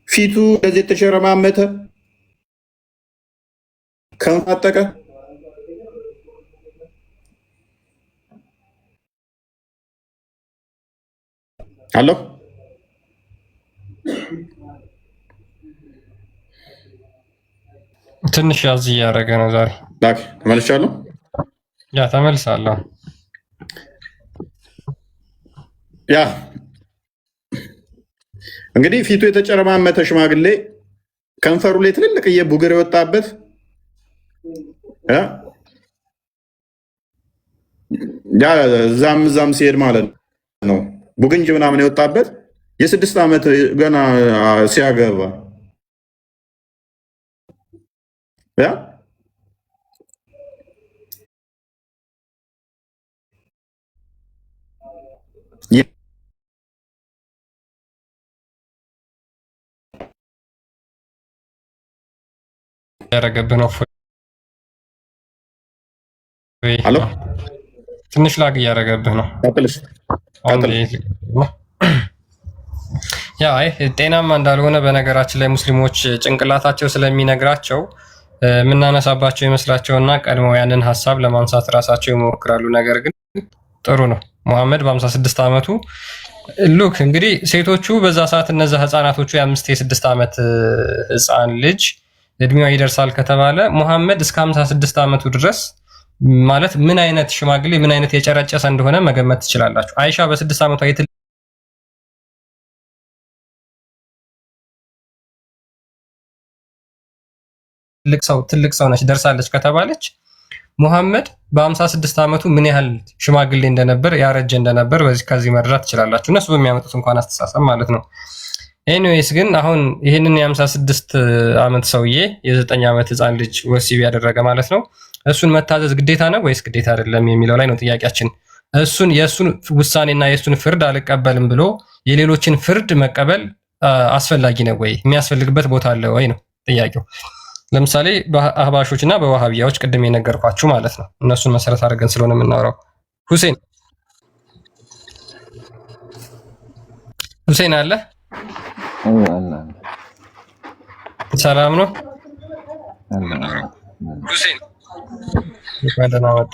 ፊቱ እንደዚህ የተሸረማመተ ከንፋጠቀ አለሁ። ትንሽ ያዝ እያደረገ ነው ዛሬ። ተመልሻለሁ። ያ ተመልሳለሁ። ያ እንግዲህ ፊቱ የተጨረማመተ ሽማግሌ ከንፈሩ ላይ ትልልቅዬ ቡግር የወጣበት ያ እዛም ሲሄድ ማለት ነው ቡግንጅ ምናምን የወጣበት የ6 ዓመት ገና ሲያገባ ያ ያረገብህ ነው። አሎ ትንሽ ላግ እያረገብህ ነው። ያ አይ ጤናማ እንዳልሆነ በነገራችን ላይ ሙስሊሞች ጭንቅላታቸው ስለሚነግራቸው የምናነሳባቸው ይመስላቸውና ቀድመው ያንን ሀሳብ ለማንሳት ራሳቸው ይሞክራሉ። ነገር ግን ጥሩ ነው። መሐመድ በ56 ዓመቱ ሉክ እንግዲህ ሴቶቹ በዛ ሰዓት እነዛ ህፃናቶቹ የ5-6 ዓመት ህፃን ልጅ እድሜዋ ይደርሳል ከተባለ መሐመድ እስከ 56 ዓመቱ ድረስ ማለት ምን አይነት ሽማግሌ ምን አይነት የጨረጨሰ እንደሆነ መገመት ትችላላችሁ። አይሻ በ6 ዓመቷ ትልቅ ሰው ነች ደርሳለች ከተባለች ሙሐመድ በ56 ዓመቱ ምን ያህል ሽማግሌ እንደነበር ያረጀ እንደነበር ከዚህ መረዳት ትችላላችሁ። እነሱ በሚያመጡት እንኳን አስተሳሰብ ማለት ነው። ኤኒዌይስ ግን አሁን ይህንን የ56 ዓመት ሰውዬ የ9 ዓመት ህፃን ልጅ ወሲብ ያደረገ ማለት ነው። እሱን መታዘዝ ግዴታ ነው ወይስ ግዴታ አይደለም የሚለው ላይ ነው ጥያቄያችን። የእሱን ውሳኔና የእሱን ፍርድ አልቀበልም ብሎ የሌሎችን ፍርድ መቀበል አስፈላጊ ነው ወይ? የሚያስፈልግበት ቦታ አለ ወይ ነው ጥያቄው። ለምሳሌ በአህባሾች እና በዋሃቢያዎች ቅድም የነገርኳችሁ ማለት ነው። እነሱን መሰረት አድርገን ስለሆነ የምናወራው። ሁሴን አለ? ሰላም ነው ሁሴን? ደህና መጣ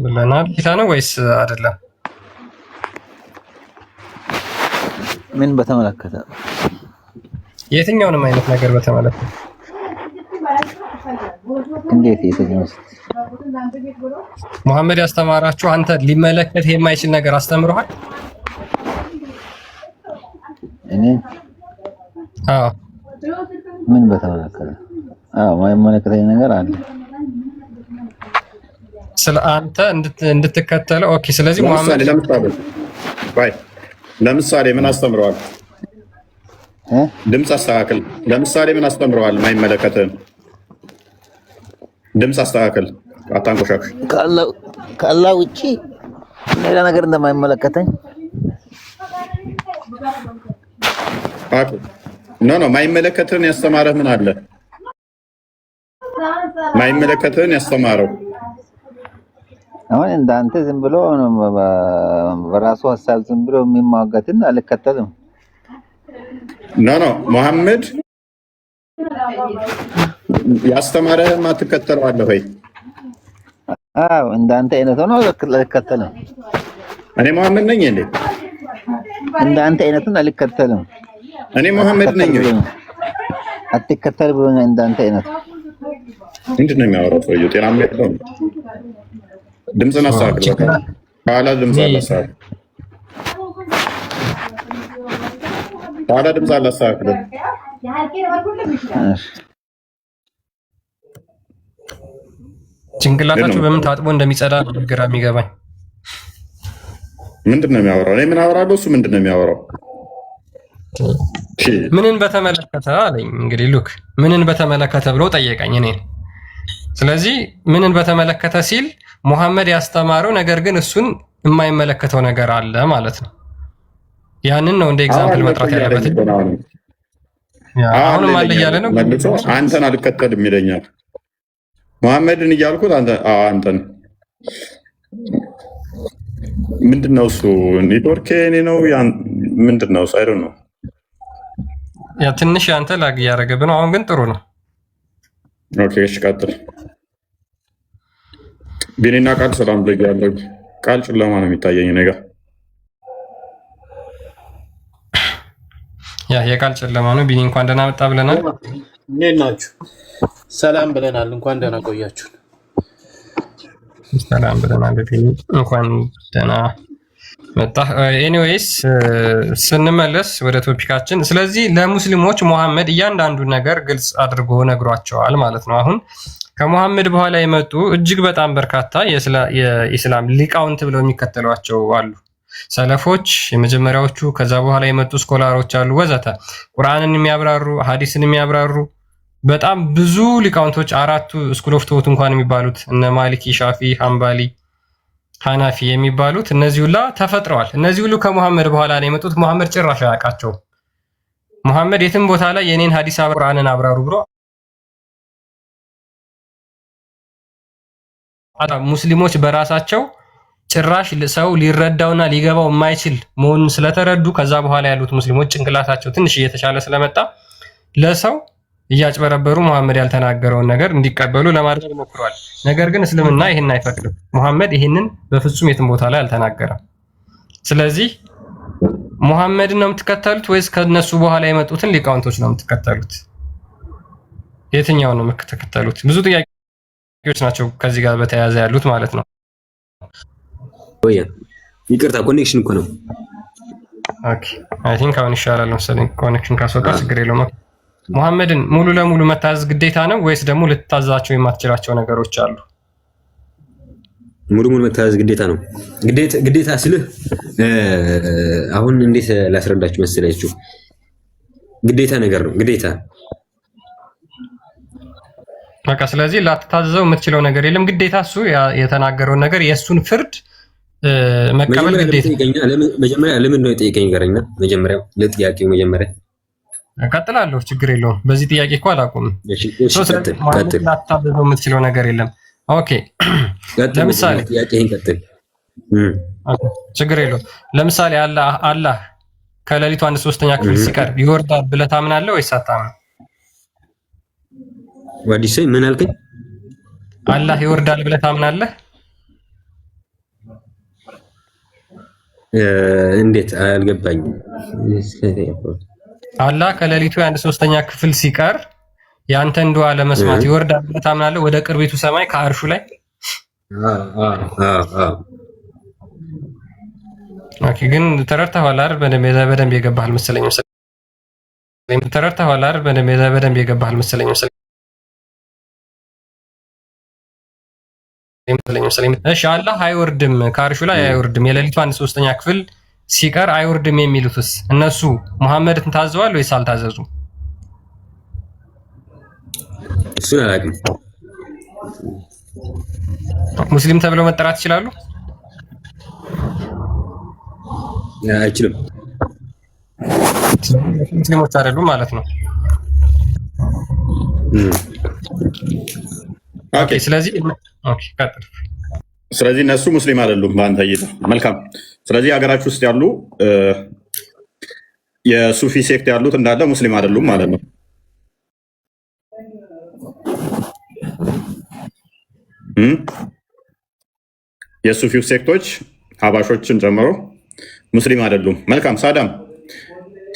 ብለናል። ጌታ ነው ወይስ አይደለም? ምን በተመለከተ? የትኛውንም አይነት ነገር በተመለከተ። እንዴት የትኛው? መሐመድ ያስተማራችሁ አንተ ሊመለከት የማይችል ነገር አስተምሯል? እኔ አዎ። ምን በተመለከተ? አዎ የማይመለከተኝ ነገር አለ ስለ አንተ እንድትከተለው። ኦኬ። ስለዚህ መሐመድ ለምሳሌ ምን አስተምረዋል? ድምፅ አስተካክል። ለምሳሌ ምን አስተምረዋል? የማይመለከትህን ድምፅ አስተካክል። አታንቆሻሽ። ከአላህ ውጪ ሌላ ነገር እንደማይመለከተኝ ኖ የማይመለከትህን ያስተማረህ ምን አለ? የማይመለከትህን ያስተማረው አሁን እንዳንተ ዝም ብሎ በራሱ ሐሳብ ዝም ብሎ የሚሟገትን አልከተልም። ኖ መሐመድ ያስተማረህም አትከተለዋለህ ወይ? አዎ እንዳንተ አይነት ሆኖ አልከተልም። እኔ መሐመድ ነኝ እንዴ? እንዳንተ አይነቱን አልከተልም። እኔ መሐመድ ነኝ ወይ? አትከተል ብሎኛል። እንዳንተ አይነት ምንድን ነው የሚያወራው ሰውዬው? ጤናማ የለውም። ድምፅን አስተካክል። ከኋላ ድምፅ አለ፣ አስተካክል። ከኋላ ድምፅ አለ፣ አስተካክል። ጭንቅላታችሁ በምን ታጥቦ እንደሚጸዳ ግራ የሚገባኝ። ምንድን ነው የሚያወራው? እኔ ምን አወራለሁ? እሱ ምንድን ነው የሚያወራው? ምንን በተመለከተ አለኝ። እንግዲህ ሉክ ምንን በተመለከተ ብሎ ጠየቀኝ እኔ። ስለዚህ ምንን በተመለከተ ሲል ሙሐመድ ያስተማረው ነገር ግን እሱን የማይመለከተው ነገር አለ ማለት ነው። ያንን ነው እንደ ኤግዛምፕል መጥራት ያለበት። አሁንም አለ እያለ ነው። አንተን አልከተልም ይለኛል። ሙሐመድን እያልኩት አንተን ምንድን ነው እሱ? ኔትወርክ እኔ ነው ምንድን ነው እሱ? አይደል ነው ያ ትንሽ አንተ ላግ እያደረገብህ ነው። አሁን ግን ጥሩ ነው። ኦኬ እሺ ቀጥል። ቢኒና ቃል ሰላም ብያለሁ። ቃል ጨለማ ነው የሚታየኝ እኔ ጋር። ያ የቃል ጨለማ ነው። ቢኒ እንኳን ደህና መጣ ብለናል። እንዴት ናችሁ? ሰላም ብለናል። እንኳን ደህና ቆያችሁ። ሰላም ብለናል። ቢኒ እንኳን ደህና መጣ። ኤኒዌይስ ስንመለስ ወደ ቶፒካችን። ስለዚህ ለሙስሊሞች ሙሐመድ እያንዳንዱ ነገር ግልጽ አድርጎ ነግሯቸዋል ማለት ነው። አሁን ከሙሐመድ በኋላ የመጡ እጅግ በጣም በርካታ የኢስላም ሊቃውንት ብለው የሚከተሏቸው አሉ። ሰለፎች የመጀመሪያዎቹ፣ ከዛ በኋላ የመጡ ስኮላሮች አሉ ወዘተ። ቁርአንን የሚያብራሩ ሐዲስን የሚያብራሩ በጣም ብዙ ሊቃውንቶች፣ አራቱ ስኩል ኦፍ ቶት እንኳን የሚባሉት እነ ማሊኪ፣ ሻፊ፣ ሐንባሊ፣ ሐናፊ የሚባሉት እነዚህ ሁላ ተፈጥረዋል። እነዚህ ሁሉ ከሙሐመድ በኋላ ነው የመጡት። ሙሐመድ ጭራሽ አያውቃቸውም። ሙሐመድ የትም ቦታ ላይ የኔን ሐዲስ ቁርአንን አብራሩ ብሎ ሙስሊሞች በራሳቸው ጭራሽ ሰው ሊረዳውና ሊገባው የማይችል መሆኑን ስለተረዱ ከዛ በኋላ ያሉት ሙስሊሞች ጭንቅላታቸው ትንሽ እየተሻለ ስለመጣ ለሰው እያጭበረበሩ ሙሐመድ ያልተናገረውን ነገር እንዲቀበሉ ለማድረግ ሞክረዋል። ነገር ግን እስልምና ይህን አይፈቅድም። ሙሐመድ ይህንን በፍጹም የትም ቦታ ላይ አልተናገረም። ስለዚህ ሙሐመድን ነው የምትከተሉት ወይስ ከነሱ በኋላ የመጡትን ሊቃውንቶች ነው የምትከተሉት? የትኛውን ነው የምትከተሉት? ብዙ ጥያቄዎች ናቸው ከዚህ ጋር በተያያዘ ያሉት ማለት ነው። ይቅርታ ኮኔክሽን እኮ ነው። ኦኬ አይ ቲንክ አሁን ይሻላል መሰለኝ። ኮኔክሽን ካስወጣ ችግር የለውም። ሙሐመድን ሙሉ ለሙሉ መታዘዝ ግዴታ ነው ወይስ ደግሞ ልትታዘዛቸው የማትችላቸው ነገሮች አሉ? ሙሉ መታዘዝ ግዴታ ነው። ግዴታ ስልህ አሁን እንዴት ላስረዳችሁ መሰላችሁ? ግዴታ ነገር ነው። ግዴታ በቃ ስለዚህ ላትታዘዘው የምትችለው ነገር የለም። ግዴታ እሱ የተናገረውን ነገር የእሱን ፍርድ መቀበል ግዴታ። መጀመሪያ ለምን ነው የጠየቀኝ ጋርና መጀመሪያው ለጥያቄው መጀመሪያ እቀጥላለሁ። ችግር የለውም። በዚህ ጥያቄ እኮ አላውቅም። ላትታዘዘው የምትችለው ነገር የለም። ኦኬ ለምሳሌ ጥያቄህን ቀጥል። ችግር የለውም። ለምሳሌ አላህ ከሌሊቱ 1/3 ክፍል ሲቀር ይወርዳል ብለህ ታምናለህ ወይስ አታምንም? ዋዲስ ምን አልከኝ? አላህ ይወርዳል ብለህ ታምናለህ? እንዴት አልገባኝም። አላህ ከሌሊቱ 1/3 ክፍል ሲቀር ያንተን ዱዓ ለመስማት ይወርዳል ብለህ ታምናለህ? ወደ ቅርቢቱ ሰማይ ከአርሹ ላይ ኦኬ። ግን ተረድተኸዋል አይደል? በደንብ የገባሃል መሰለኝ። ተረድተኸዋል አይደል? በደንብ የገባሃል መሰለኝ። እሺ አላህ አይወርድም፣ ከአርሹ ላይ አይወርድም፣ የሌሊቱ 1/3 ክፍል ሲቀር አይወርድም የሚሉትስ እነሱ ሙሐመድን ታዘዋል ወይስ አልታዘዙም? እሱን አላውቅም። ሙስሊም ተብለው መጠራት ይችላሉ? አይችልም። ሙስሊሞች አይደሉም ማለት ነው። ኦኬ ስለዚህ ኦኬ ቀጥል። ስለዚህ እነሱ ሙስሊም አይደሉም በአንተ እይታ። መልካም። ስለዚህ ሀገራችሁ ውስጥ ያሉ የሱፊ ሴክት ያሉት እንዳለ ሙስሊም አይደሉም ማለት ነው። የሱፊው ሴክቶች ሀባሾችን ጨምሮ ሙስሊም አይደሉም። መልካም። ሳዳም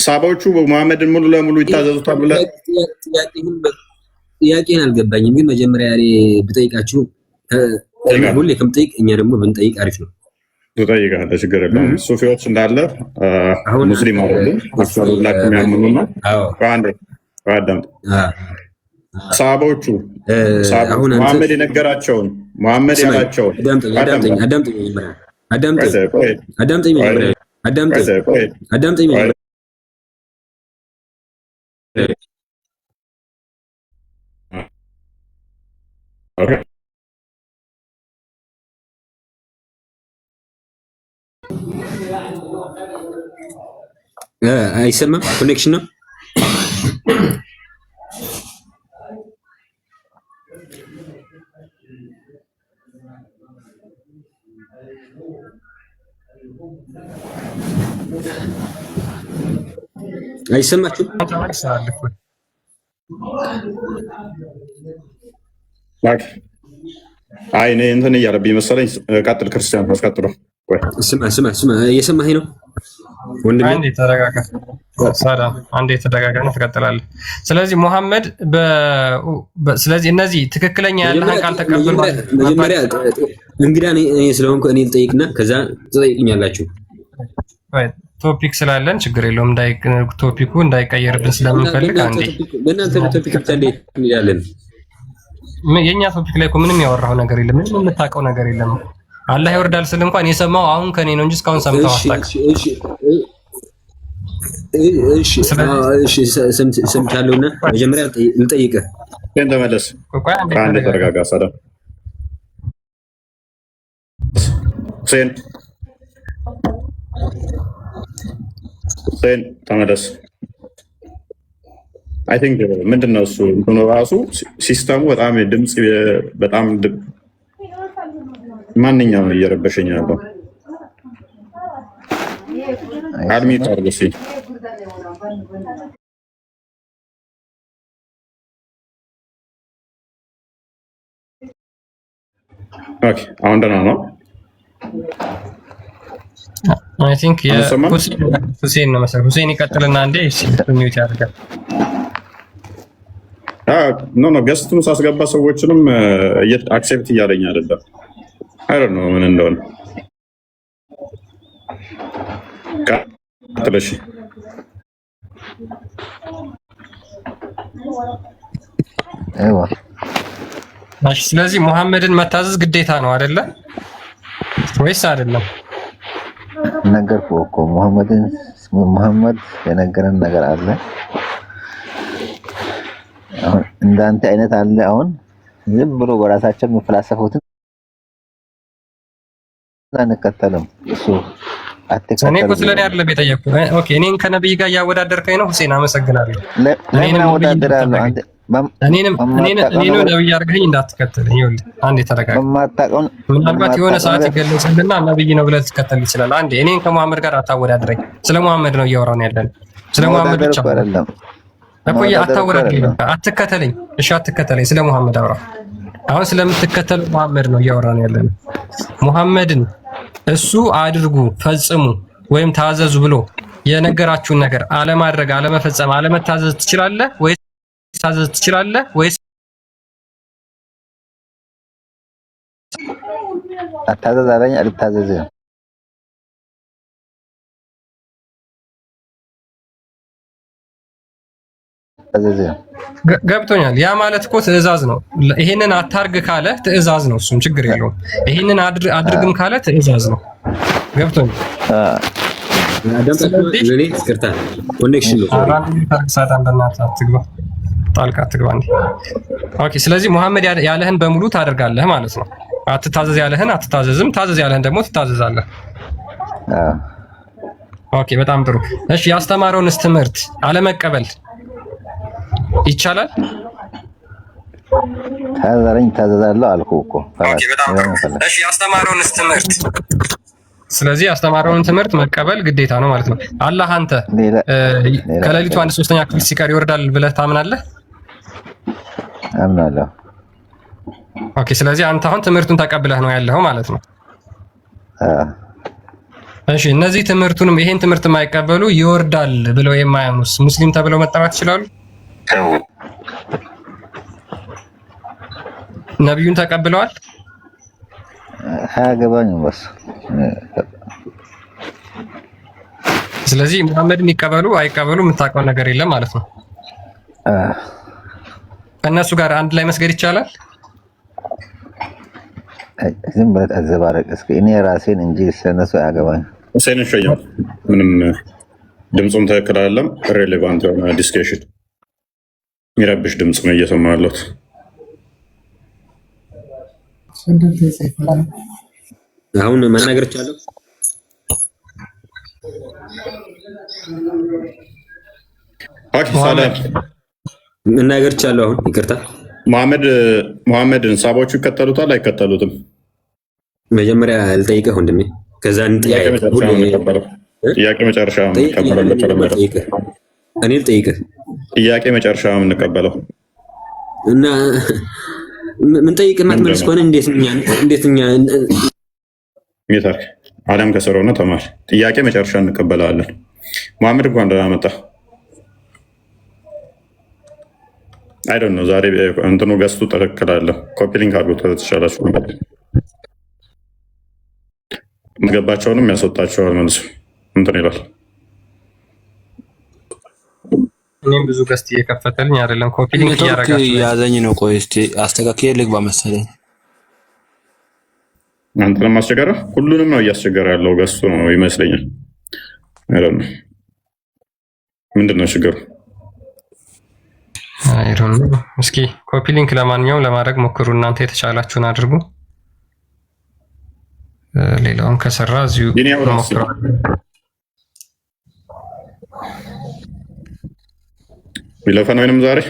ሳባዎቹ መሐመድን ሙሉ ለሙሉ ይታዘዙታል ብለህ ጥያቄን አልገባኝም፣ ግን መጀመሪያ ብጠይቃችሁ ሁሌ ከምጠይቅ እኛ ደግሞ ብንጠይቅ አሪፍ ነው። ትጠይቃለህ፣ ችግር የለውም። ሱፊዎች እንዳለ ሙስሊም አይደሉም ብላችሁ የሚያምኑና ሳባዎቹ መሐመድ የነገራቸውን መሐመድ ያላቸውን አዳምጠኝ። አይሰማም? ኮኔክሽን ነው። አይሰማችሁም? አይ እኔ እንትን እያለብኝ መሰለኝ። ቀጥል ክርስቲያን፣ አስቀጥሎ። ስማ፣ እየሰማኸኝ ነው ወንድሜ? አንዴ ተረጋጋ ሳዳም፣ አንዴ ተረጋጋና ትቀጥላለህ። ስለዚህ ሙሐመድ ስለዚህ እነዚህ ትክክለኛ ያለህን ቃል ተቀበል ማለት ነው። መጀመሪያ እንግዳ እኔ ስለሆንኩ እኔ ልጠይቅና ከዛ ትጠይቁኛላችሁ። ቶፒክ ስላለን ችግር የለውም። ቶፒኩ እንዳይቀየርብን ስለምንፈልግ አንዴ በእናንተ ቶፒክ ብቻ እንዴት እንሄዳለን? የኛ ቶፒክ ላይ እኮ ምንም ያወራው ነገር የለም። ምንም የምታውቀው ነገር የለም። አላህ ይወርዳል ስል እንኳን የሰማው አሁን ከኔ ነው እንጂ እስካሁን ሰምተው አታውቅም። እሺ ሰምቻለሁና መጀመሪያ ልጠይቅህ። ተመለስ። አንዴ ተረጋጋ። ሳዳም ሁሴን ተመለስ። አይ ቲንክ ምንድነው እሱ እንትኑ ራሱ ሲስተሙ በጣም ድምጽ በጣም ማንኛውም እየረበሸኝ ያለው አድሚት አድርጎ እስኪ ኦኬ። አሁን ደህና ነው። አይ ቲንክ ሁሴን ነው መሰለኝ። ሁሴን ይቀጥልና አንዴ ሚውት ያደርጋል። ኖ ገስቱን ሳስገባ ሰዎችንም አክሴፕት እያለኝ አይደለም። አይ ዶንት ኖ ምን እንደሆነ። ቀጥለሽ። ስለዚህ ሙሐመድን መታዘዝ ግዴታ ነው አይደለ ወይስ አይደለም? ነገርኩህ እኮ ሙሐመድ የነገረን ነገር አለ። አሁን እንዳንተ አይነት አለ። አሁን ዝም ብሎ በራሳቸው የሚፈላሰፉትን አንከተልም። እሱ አትከተልም። እኔ እኮ ስለኔ አይደለም የጠየኩህ። ኦኬ፣ እኔን ከነብይ ጋር እያወዳደርከኝ ነው። ሁሴን አመሰግናለሁ። ለምን አወዳደራለሁ? አንተ እኔንም ነብይ አድርገኝ እንዳትከተለኝ። ይኸውልህ አንዴ ተረጋጋ። ምናልባት የሆነ ሰዓት ይገለጽልና ነብይ ነው ብለህ ልትከተል ይችላል። አንዴ እኔን ከመሐመድ ጋር አታወዳድረኝ። ስለ መሐመድ ነው እያወራን ያለን። ስለ መሐመድ ብቻ እኮ አታወዳድረኝ። አትከተለኝ። እሺ አትከተለኝ። ስለ መሐመድ አውራ። አሁን ስለምትከተሉ መሐመድ ነው እያወራን ያለን። መሐመድን እሱ አድርጉ፣ ፈጽሙ ወይም ታዘዙ ብሎ የነገራችሁን ነገር አለማድረግ፣ አለመፈጸም፣ አለመታዘዝ ትችላለህ ወይስ ታዘዝ ትችላለህ ወይስ አታዘዝ አለኝ? አልታዘዝም። ገብቶኛል። ያ ማለት እኮ ትዕዛዝ ነው። ይሄንን አታርግ ካለ ትዕዛዝ ነው፣ እሱም ችግር የለውም። ይሄንን አድርግም ካለ ትዕዛዝ ነው። ገብቶኛል። ጣልቃ አትግባ እንዴ። ኦኬ። ስለዚህ ሙሐመድ ያለህን በሙሉ ታደርጋለህ ማለት ነው። አትታዘዝ ያለህን አትታዘዝም፣ ታዘዝ ያለህን ደግሞ ትታዘዛለህ። ኦኬ፣ በጣም ጥሩ። እሺ፣ ያስተማረውንስ ትምህርት አለመቀበል ይቻላል? ታዘረኝ ታዘዛለሁ አልኩህ እኮ። ኦኬ በጣም ጥሩ። እሺ ያስተማረውንስ ትምህርት ስለዚህ ያስተማረውን ትምህርት መቀበል ግዴታ ነው ማለት ነው። አላህ አንተ ከሌሊቱ 1/3 ክፍል ሲቀር ይወርዳል ብለህ ታምናለህ? አምናለሁ። ኦኬ ስለዚህ አንተ አሁን ትምህርቱን ተቀብለህ ነው ያለኸው ማለት ነው። እሺ እነዚህ ትምህርቱንም ይሄን ትምህርት የማይቀበሉ ይወርዳል ብለው የማያምኑስ ሙስሊም ተብለው መጠራት ይችላሉ? ነብዩን ተቀብለዋል? አያገባኝም በስ። ስለዚህ መሐመድን ይቀበሉ አይቀበሉ የምታውቀው ነገር የለም ማለት ነው። ከእነሱ ጋር አንድ ላይ መስገድ ይቻላል? ዝም ብለህ አዘባረቅ እስኪ። እኔ ራሴን እንጂ ስለነሱ አያገባኝም። ሁሴን ሸየው ምንም ድምፁም ትክክል አይደለም። ሬሌቫንት የሆነ ዲስከሽን የሚረብሽ ድምፅ ነው እየሰማሁ ያለሁት። አሁን መናገር ይቻላል? ኦኬ ሰላም መናገር ይቻላል? አሁን ይቅርታ መሐመድን ሳቦቹ ይከተሉታል አይከተሉትም? መጀመሪያ ልጠይቅህ ወንድሜ፣ ከዛ ጥያቄ መጨረሻ እኔ ልጠይቅህ ጥያቄ መጨረሻ የምንቀበለው እና ምን ጠይቅ ማትመልስ ከሆነ እንዴት እኛ ሚታር አዳም ከሰሮና ተማር። ጥያቄ መጨረሻ እንቀበላለን። መሐመድ እንኳን ደህና መጣ። አይ ዶንት ኖ ዛሬ እንትኑ ገዝቱ ትክክል አለ። ኮፒ ሊንክ አድርጎት ተሻላችሁ ገባቸውንም ያስወጣቸዋል። መልሱ እንትን ይላል። እኔም ብዙ ገስት እየከፈተልኝ አይደለም። ኮፒ ሊንክ እያደረጋችሁ ያዘኝ ነው። ቆይ እስቲ አስተካክዬ ልግባ መሰለኝ። አንተ ለማስቸገረ ሁሉንም ነው እያስቸገረ ያለው ገስቱ ነው ይመስለኛል። አይደለም ምንድን ነው ችግሩ? አይደለም እስኪ ኮፒ ሊንክ ለማንኛውም ለማድረግ ሞክሩ። እናንተ የተቻላችሁን አድርጉ። ሌላውን ከሰራ እዚሁ ሞክሩ። ይለፈን ወይንም ዛሬ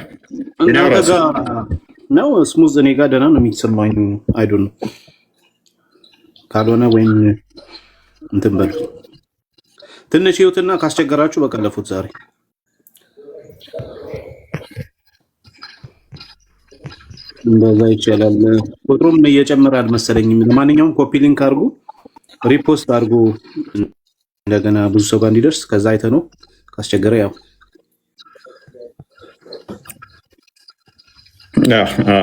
ነው ስሙዝ እኔ ጋር ደህና ነው የሚሰማኝ። አይ ዶንት ኖ ካልሆነ ወይም እንትን በል ትንሽ ህይወትና ካስቸገራችሁ በቀለፉት ዛሬ እንደዛ ይቻላል። ቁጥሩም እየጨመረ አልመሰለኝም። ለማንኛውም ኮፒ ሊንክ አድርጉ፣ ሪፖስት አድርጉ እንደገና ብዙ ሰው ጋር እንዲደርስ። ከዛ አይተ ነው ካስቸገረ ያው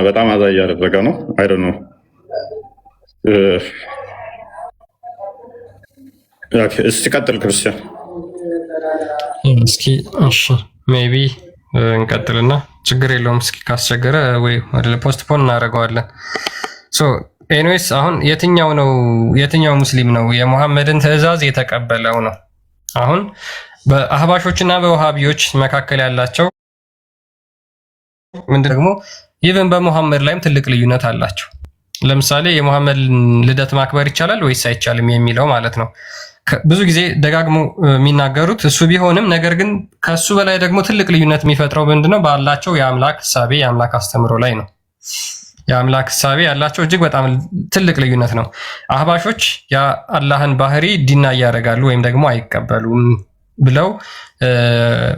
በጣም አዛ እያደረገ ነው። አይ ዶንት ኖ እስቲ ቀጥል ክርስቲያን። እስኪ እሺ ሜቢ እንቀጥልና ችግር የለውም። እስኪ ካስቸገረ ወይ ወደ ፖስትፖን እናደርገዋለን። ሶ ኤኒዌይስ አሁን የትኛው ሙስሊም ነው የሙሐመድን ትዕዛዝ የተቀበለው ነው? አሁን በአህባሾችና በውሃቢዎች መካከል ያላቸው ምንድን ደግሞ ኢቨን በሙሐመድ ላይም ትልቅ ልዩነት አላቸው። ለምሳሌ የሙሐመድ ልደት ማክበር ይቻላል ወይስ አይቻልም የሚለው ማለት ነው። ብዙ ጊዜ ደጋግሞ የሚናገሩት እሱ ቢሆንም ነገር ግን ከሱ በላይ ደግሞ ትልቅ ልዩነት የሚፈጥረው ምንድነው? ባላቸው የአምላክ እሳቤ የአምላክ አስተምሮ ላይ ነው። የአምላክ እሳቤ ያላቸው እጅግ በጣም ትልቅ ልዩነት ነው። አህባሾች የአላህን ባህሪ ዲና እያደረጋሉ ወይም ደግሞ አይቀበሉም ብለው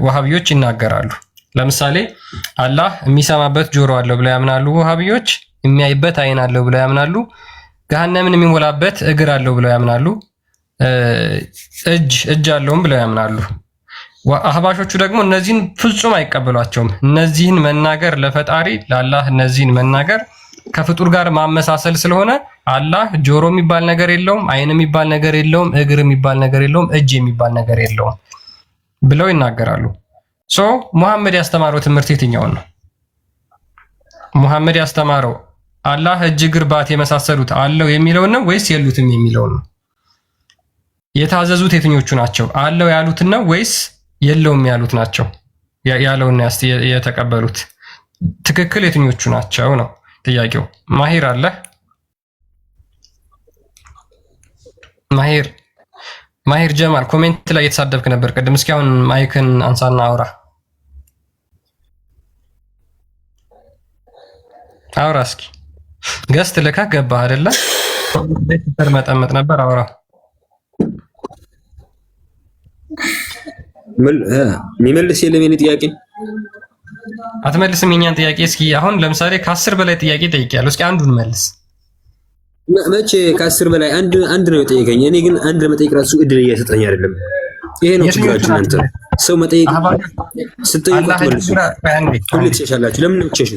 ወሃቢዎች ይናገራሉ። ለምሳሌ አላህ የሚሰማበት ጆሮ አለው ብለው ያምናሉ ወሃቢዎች። የሚያይበት አይን አለው ብለው ያምናሉ። ገሃነምን የሚሞላበት እግር አለው ብለው ያምናሉ። እጅ አለውም ብለው ያምናሉ። አህባሾቹ ደግሞ እነዚህን ፍጹም አይቀበሏቸውም። እነዚህን መናገር ለፈጣሪ ለአላህ እነዚህን መናገር ከፍጡር ጋር ማመሳሰል ስለሆነ አላህ ጆሮ የሚባል ነገር የለውም፣ አይን የሚባል ነገር የለውም፣ እግር የሚባል ነገር የለውም፣ እጅ የሚባል ነገር የለውም ብለው ይናገራሉ። ሶ ሙሐመድ ያስተማረው ትምህርት የትኛውን ነው? ሙሐመድ ያስተማረው አላህ እጅ፣ እግር፣ ባት የመሳሰሉት አለው የሚለውን ነው ወይስ የሉትም የሚለውን ነው? የታዘዙት የትኞቹ ናቸው? አለው ያሉትን ነው ወይስ የለውም ያሉት ናቸው? ያለውን የተቀበሉት ትክክል የትኞቹ ናቸው ነው ጥያቄው። ማሂር አለ? ማሂር ጀማል ኮሜንት ላይ የተሳደብክ ነበር ቅድም። እስኪ አሁን ማይክን አንሳና አውራ። አውራ እስኪ ገስት ልካ ገባህ አይደለ? መጠመጥ ነበር። አውራ የሚመልስ የለም የኔ ጥያቄ። አትመልስም የኛን ጥያቄ? እስኪ አሁን ለምሳሌ ከ10 በላይ ጥያቄ ጠይቄያለሁ። እስኪ አንዱን መልስ። መቼ ከ10 በላይ አንድ ነው የጠየቀኝ። እኔ ግን አንድ ለመጠየቅ ራሱ እድል እየሰጠኝ አይደለም። ይሄ ነው ችግራችሁ እናንተ። ሰው መጠየቅ ስትጠይቁ መልሱ። ሁሌ ትሸሻላችሁ። ለምን ነው የምትሸሹ?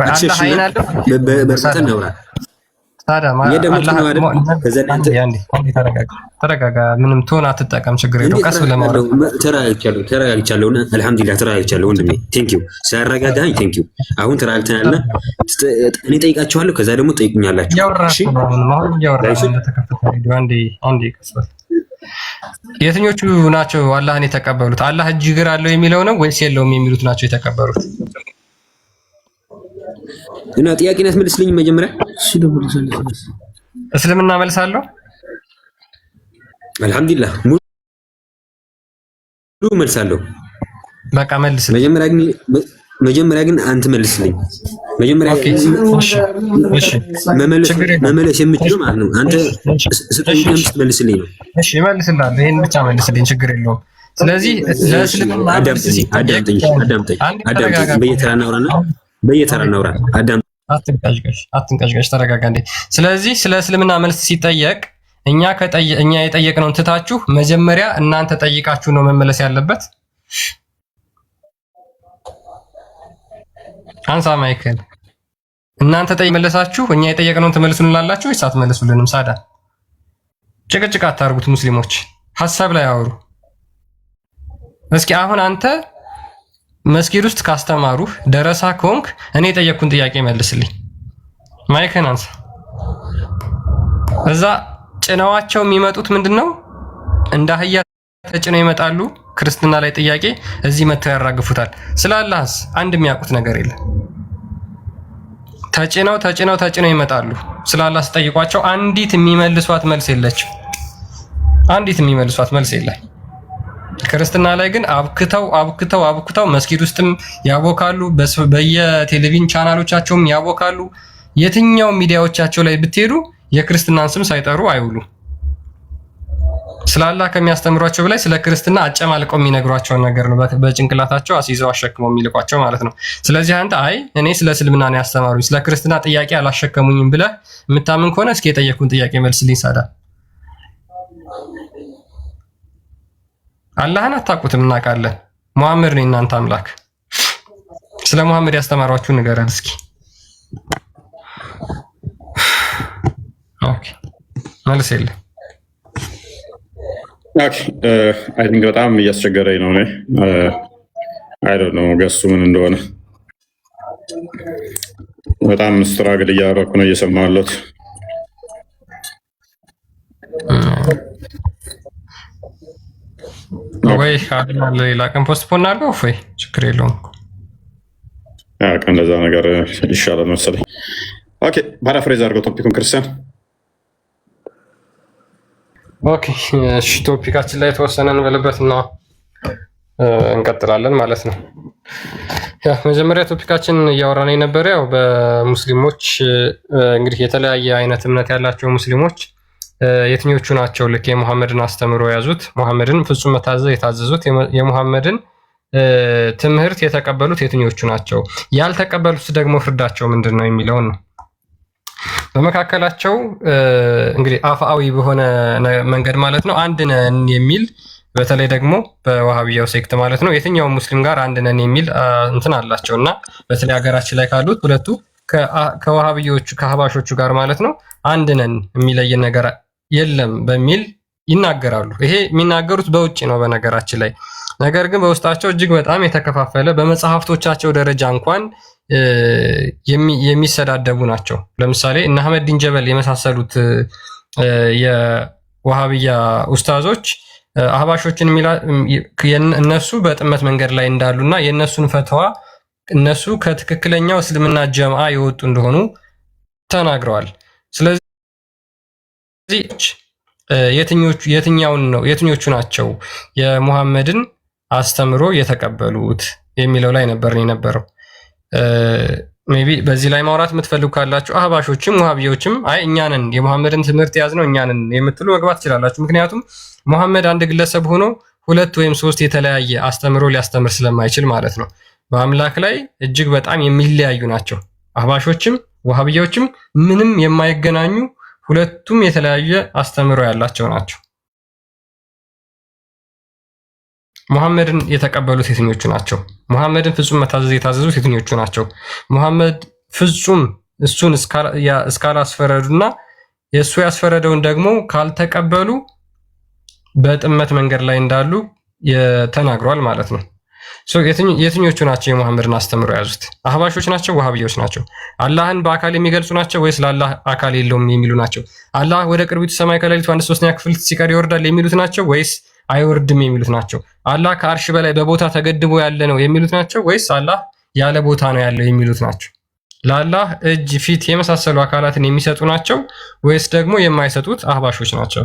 አላህ አይናለ በርሰተን ነው ራ ተረጋጋ። ምንም ትሆን አትጠቀም፣ ችግር የለውም። ቀስ ብለህ ማውራት። ተረጋግቻለሁ። አልሐምዱሊላህ ተረጋግቻለሁ ወንድሜ። ቴንክ ዩ ስላረጋጋኸኝ ቴንክ ዩ። አሁን ተረጋግተናልና እኔ ጠይቃችኋለሁ፣ ከዛ ደግሞ ጠይቁኛላችሁ። እሺ የትኞቹ ናቸው አላህን የተቀበሉት? አላህ እጅ እግር አለው የሚለው ነው ወይስ የለውም የሚሉት ናቸው የተቀበሉት? እና ጥያቄን ያስመልስልኝ መጀመሪያ። እስልምና መልሳለሁ። አልሐምዱሊላህ ሙሉ መልሳለሁ። በቃ መልስ። መጀመሪያ ግን አንተ መልስልኝ። መጀመሪያ መመለስ የምችለው ማለት ነው አንተ ስጠይቀኝ ስትመልስልኝ ነው። እሺ እመልስልሃለሁ። ይሄን ብቻ መልስልኝ፣ ችግር የለውም። ስለዚህ ለእስልምና አዳምጠኝ። በየተራ እናውራ። አትንቀሽቀሽ፣ ተረጋጋ እንዴ። ስለዚህ ስለ እስልምና መልስ ሲጠየቅ እኛ የጠየቅነውን ትታችሁ መጀመሪያ እናንተ ጠይቃችሁ ነው መመለስ ያለበት። አንሳ ማይክል። እናንተ መለሳችሁ እኛ የጠየቅነውን ትመልሱልናላችሁ ወይስ አትመልሱልንም? ሳዳ ጭቅጭቅ አታርጉት። ሙስሊሞች ሐሳብ ላይ አውሩ። እስኪ አሁን አንተ መስጊድ ውስጥ ካስተማሩህ ደረሳ ከሆንክ እኔ የጠየቅኩን ጥያቄ መልስልኝ። ማይክን አንሳ። እዛ ጭነዋቸው የሚመጡት ምንድነው? እንደ አህያ ተጭነው ይመጣሉ። ክርስትና ላይ ጥያቄ እዚህ መተው ያራግፉታል። ስለ አላህስ አንድ የሚያውቁት ነገር የለም። ተጭነው ይመጣሉ። ስለ አላህ ስጠይቋቸው አንዲት የሚመልሷት መልስ የለችም። አንዲት የሚመልሷት መልስ የለም። ክርስትና ላይ ግን አብክተው መስጊድ ውስጥም ያቦካሉ፣ በየቴሌቪዥን ቻናሎቻቸውም ያቦካሉ። የትኛው ሚዲያዎቻቸው ላይ ብትሄዱ የክርስትናን ስም ሳይጠሩ አይውሉ። ስለ አላህ ከሚያስተምሯቸው በላይ ስለ ክርስትና አጨማልቀው የሚነግሯቸውን ነገር ነው በጭንቅላታቸው አስይዘው አሸክመው የሚልቋቸው ማለት ነው። ስለዚህ አንተ እኔ ስለ እስልምና ነው ያስተማሩኝ፣ ስለ ክርስትና ጥያቄ አላሸከሙኝም ብለህ የምታምን ከሆነ እስኪ የጠየኩን ጥያቄ መልስልኝ። ሳዳ አላህን አታውቁትም፣ እናውቃለን። ሙሐመድ ነው እናንተ አምላክ። ስለ ሙሐመድ ያስተማሯችሁ ንገረን እስኪ። ኦኬ መልስ የለም። አይ ቲንክ በጣም እያስቸገረኝ ነው። አይ ዶንት ኖ ገሱ ምን እንደሆነ በጣም ስትራግል እያደረኩ ነው እየሰማሁ ያለሁት። ወይ ሌላ ቀን ፖስትፖን አድርገው ወይ ችግር የለውም። እንደዛ ነገር ይሻላል መሰለኝ። ኦኬ ፓራፍሬዝ አድርገው ቶፒኩን ክርስቲያን። ኦኬ እሺ፣ ቶፒካችን ላይ የተወሰነ እንበልበትና እንቀጥላለን ማለት ነው። ያ መጀመሪያ ቶፒካችን እያወራን የነበረ ያው በሙስሊሞች እንግዲህ የተለያየ አይነት እምነት ያላቸው ሙስሊሞች የትኞቹ ናቸው ልክ የሙሐመድን አስተምሮ የያዙት፣ ሙሐመድን ፍጹም መታዘዝ የታዘዙት፣ የሙሐመድን ትምህርት የተቀበሉት የትኞቹ ናቸው፣ ያልተቀበሉት ደግሞ ፍርዳቸው ምንድን ነው የሚለውን ነው። በመካከላቸው እንግዲህ አፍአዊ በሆነ መንገድ ማለት ነው አንድ ነን የሚል በተለይ ደግሞ በዋሃብያው ሴክት ማለት ነው የትኛው ሙስሊም ጋር አንድ ነን የሚል እንትን አላቸው እና በተለይ ሀገራችን ላይ ካሉት ሁለቱ ከዋሃብዮቹ ከአህባሾቹ ጋር ማለት ነው አንድ ነን የሚለየን ነገር የለም በሚል ይናገራሉ። ይሄ የሚናገሩት በውጭ ነው በነገራችን ላይ። ነገር ግን በውስጣቸው እጅግ በጣም የተከፋፈለ በመጽሐፍቶቻቸው ደረጃ እንኳን የሚሰዳደቡ ናቸው። ለምሳሌ እነ አህመድ ዲን ጀበል የመሳሰሉት የዋሃብያ ኡስታዞች አህባሾችን እነሱ በጥመት መንገድ ላይ እንዳሉና የእነሱን ፈተዋ እነሱ ከትክክለኛው እስልምና ጀምዓ የወጡ እንደሆኑ ተናግረዋል። ስለዚህ የትኞቹ ናቸው የሙሐመድን አስተምሮ የተቀበሉት የሚለው ላይ ነበር የነበረው። ሜቢ በዚህ ላይ ማውራት የምትፈልጉ ካላችሁ አህባሾችም ወሃቢዮችም አይ እኛንን የሙሐመድን ትምህርት ያዝነው እኛንን የምትሉ መግባት ትችላላችሁ። ምክንያቱም ሙሐመድ አንድ ግለሰብ ሆኖ 2 ወይም 3 የተለያየ አስተምሮ ሊያስተምር ስለማይችል ማለት ነው። በአምላክ ላይ እጅግ በጣም የሚለያዩ ናቸው። አህባሾችም ወሃቢዮችም ምንም የማይገናኙ ሁለቱም የተለያየ አስተምሮ ያላቸው ናቸው። ሙሐመድን የተቀበሉት የትኞቹ ናቸው? ሙሐመድን ፍጹም መታዘዝ የታዘዙት የትኞቹ ናቸው? ሙሐመድ ፍጹም እሱን እስካላስፈረዱና የእሱ ያስፈረደውን ደግሞ ካልተቀበሉ በጥመት መንገድ ላይ እንዳሉ ተናግሯል ማለት ነው። የትኞቹ ናቸው የሙሐመድን አስተምሮ የያዙት? አህባሾች ናቸው? ወሃቢዮች ናቸው? አላህን በአካል የሚገልጹ ናቸው ወይስ ለአላህ አካል የለውም የሚሉ ናቸው? አላህ ወደ ቅርቢቱ ሰማይ ከሌሊቱ 1/3 ክፍል ሲቀር ይወርዳል የሚሉት ናቸው ወይስ አይወርድም የሚሉት ናቸው? አላህ ከአርሽ በላይ በቦታ ተገድቦ ያለ ነው የሚሉት ናቸው ወይስ አላህ ያለ ቦታ ነው ያለው የሚሉት ናቸው? ለአላህ እጅ፣ ፊት የመሳሰሉ አካላትን የሚሰጡ ናቸው ወይስ ደግሞ የማይሰጡት አህባሾች ናቸው?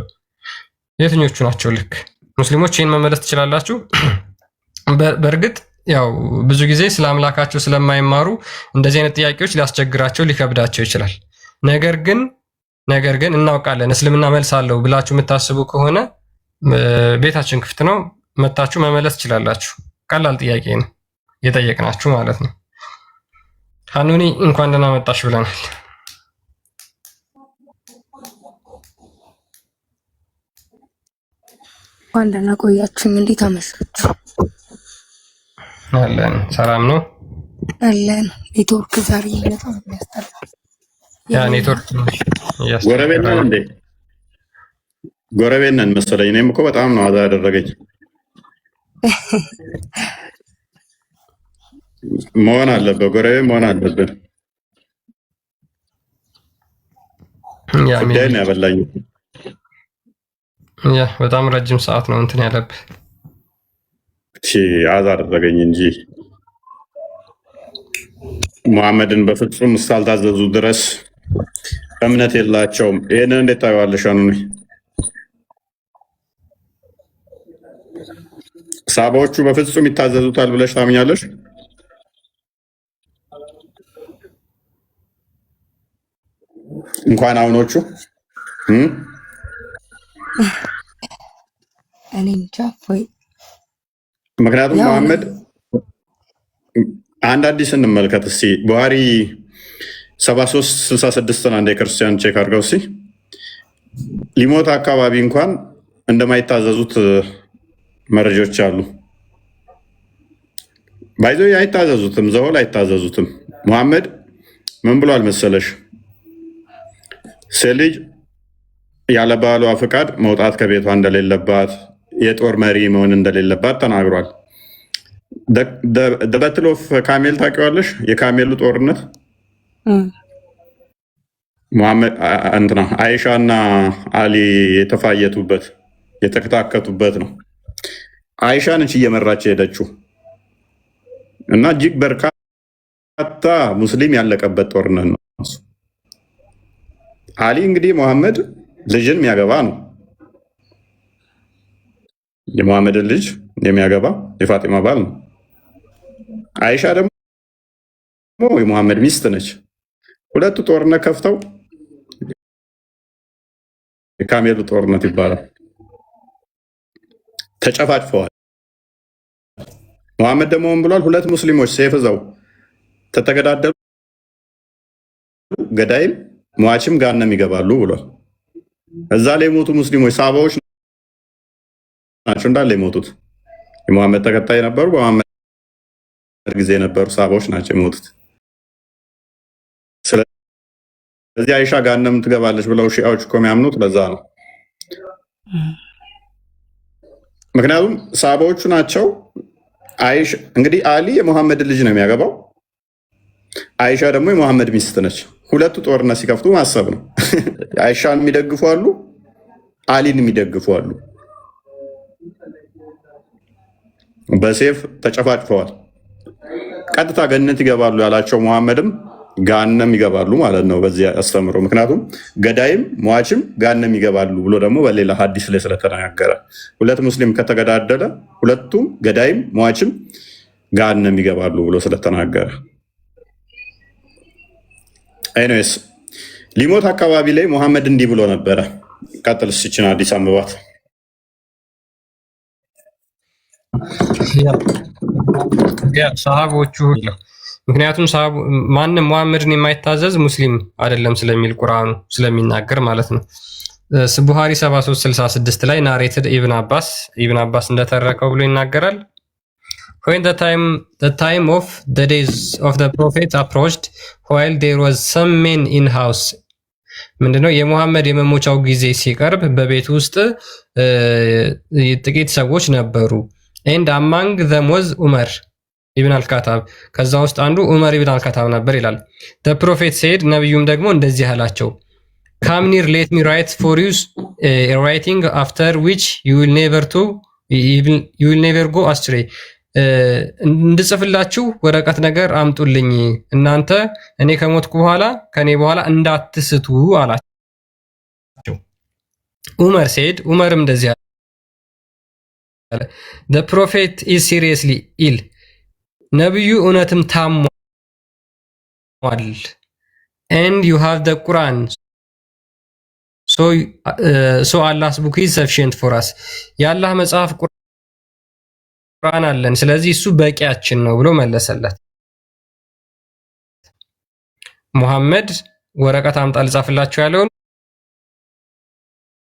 የትኞቹ ናቸው? ልክ ሙስሊሞች ይህን መመለስ ትችላላችሁ። በእርግጥ ያው ብዙ ጊዜ ስለ አምላካቸው ስለማይማሩ እንደዚህ አይነት ጥያቄዎች ሊያስቸግራቸው ሊከብዳቸው ይችላል። ነገር ግን እናውቃለን እስልምና መልስ አለው ብላችሁ የምታስቡ ከሆነ ቤታችን ክፍት ነው፣ መታችሁ መመለስ ትችላላችሁ። ቀላል ጥያቄ ነው የጠየቅናችሁ ማለት ነው። ሀኑኒ እንኳን ደህና መጣሽ ብለናል። እንኳን ደህና ቆያችሁኝ። እንዴት አመሻችሁ? አለን ሰላም ነው አለን። ኔትወርክ ዛሬ በጣም ያስጠላል። ያ ኔትወርክ ጎረቤት ነን እንዴ? ጎረቤት ነን መሰለኝ። እኔም እኮ በጣም ነው አዛ ያደረገኝ። መሆን አለበት ጎረቤት መሆን አለበት። ጉዳይ ነው ያበላኝ። ያ በጣም ረጅም ሰዓት ነው እንትን ያለብህ። አዛ አደረገኝ እንጂ ሙሐመድን በፍጹም እስካልታዘዙ ድረስ እምነት የላቸውም። ይህንን እንዴት ታየዋለሽ? ሳባዎቹ በፍጹም ይታዘዙታል ብለሽ ታምኛለሽ? እንኳን አሁኖቹ እኔ እንጃ ወይ። ምክንያቱም መሐመድ አንድ አዲስ እንመልከት እስቲ ቡሃሪ 7366 አንድ የክርስቲያን ቼክ አድርገው እስቲ ሊሞት አካባቢ እንኳን እንደማይታዘዙት መረጃዎች አሉ። ባይዞ አይታዘዙትም፣ ዘሆል አይታዘዙትም። መሐመድ ምን ብሏል መሰለሽ? ሴት ልጅ ያለ ባሏ ፍቃድ መውጣት ከቤቷ እንደሌለባት፣ የጦር መሪ መሆን እንደሌለባት ተናግሯል። በትል ኦፍ ካሜል ታውቂዋለሽ? የካሜሉ ጦርነት አይሻ እና አሊ የተፋየቱበት የተከታከቱበት ነው። አይሻ ነች እየመራች ሄደችው እና እጅግ በርካታ ሙስሊም ያለቀበት ጦርነት ነው። አሊ እንግዲህ መሐመድ ልጅን የሚያገባ ነው። የመሐመድን ልጅ የሚያገባ የፋጢማ ባል ነው። አይሻ ደግሞ የመሐመድ ሚስት ነች። ሁለቱ ጦርነት ከፍተው የካሜሉ ጦርነት ይባላል። ተጨፋጭፈዋል። መሐመድ ደግሞ ምን ብሏል? ሁለት ሙስሊሞች ሴፍ ይዘው ተተገዳደሉ ገዳይም ሟችም ገሃነም ይገባሉ ብሏል። እዛ ላይ የሞቱ ሙስሊሞች ሳባዎች ናቸው እንዳለ የሞቱት። የመሐመድ ተከታይ ነበሩ፣ በመሐመድ ጊዜ የነበሩ ሳባዎች ናቸው የሞቱት። ስለዚህ አይሻ ገሃነም ትገባለች ብለው ሺዓዎች እኮ የሚያምኑት ለዛ ነው። ምክንያቱም ሳባዎቹ ናቸው። አይሻ እንግዲህ አሊ የመሐመድ ልጅ ነው የሚያገባው፣ አይሻ ደግሞ የመሐመድ ሚስት ነች። ሁለቱ ጦርነት ሲከፍቱ ማሰብ ነው። አይሻን የሚደግፉ አሉ፣ አሊን የሚደግፉ አሉ። በሴፍ ተጨፋጭፈዋል። ቀጥታ ገነት ይገባሉ ያላቸው መሐመድም ገሃነም ይገባሉ ማለት ነው በዚህ አስተምሮ። ምክንያቱም ገዳይም ሟችም ገሃነም ይገባሉ ብሎ ደግሞ በሌላ ሐዲስ ላይ ስለተናገረ ሁለት ሙስሊም ከተገዳደለ ሁለቱም ገዳይም ሟችም ገሃነም ይገባሉ ብሎ ስለተናገረ አይነስ ሊሞት አካባቢ ላይ ሙሐመድ እንዲህ ብሎ ነበረ። ቀጥል እስኪችን አዲስ አንብባት። ሰሃቦቹ ምክንያቱም ማንም ሙሐመድን የማይታዘዝ ሙስሊም አይደለም ስለሚል ቁርአኑ ስለሚናገር ማለት ነው። ቡሃሪ 7366 ላይ ናሬትድ ኢብን አባስ እንደተረከው ብሎ ይናገራል። When the time of the days of the prophet approached, while there was some men in house, ምንድነው የሙሐመድ የመሞቻው ጊዜ ሲቀርብ በቤት ውስጥ ጥቂት ሰዎች ነበሩ። and among them was ዑመር ኢብን አልካታብ፣ ከዛ ውስጥ አንዱ ዑመር ኢብን አልካታብ ነበር ይላል። the prophet said፣ ነብዩም ደግሞ እንደዚህ አላቸው come near, let me write for you a writing after which you will never go astray። እንድጽፍላችሁ ወረቀት ነገር አምጡልኝ እናንተ እኔ ከሞትኩ በኋላ ከኔ በኋላ እንዳትስቱ አላቸው። ዑመር said፣ ዑመርም እንደዚህ አለ the prophet is seriously ill፣ ነብዩ እውነትም ታሟል። and you have the Quran, so Allah's book is sufficient for us፣ የአላህ መጽሐፍ ቁርአን አለን ስለዚህ እሱ በቂያችን ነው ብሎ መለሰለት። ሙሐመድ ወረቀት አምጣ ልጻፍላችሁ ያለውን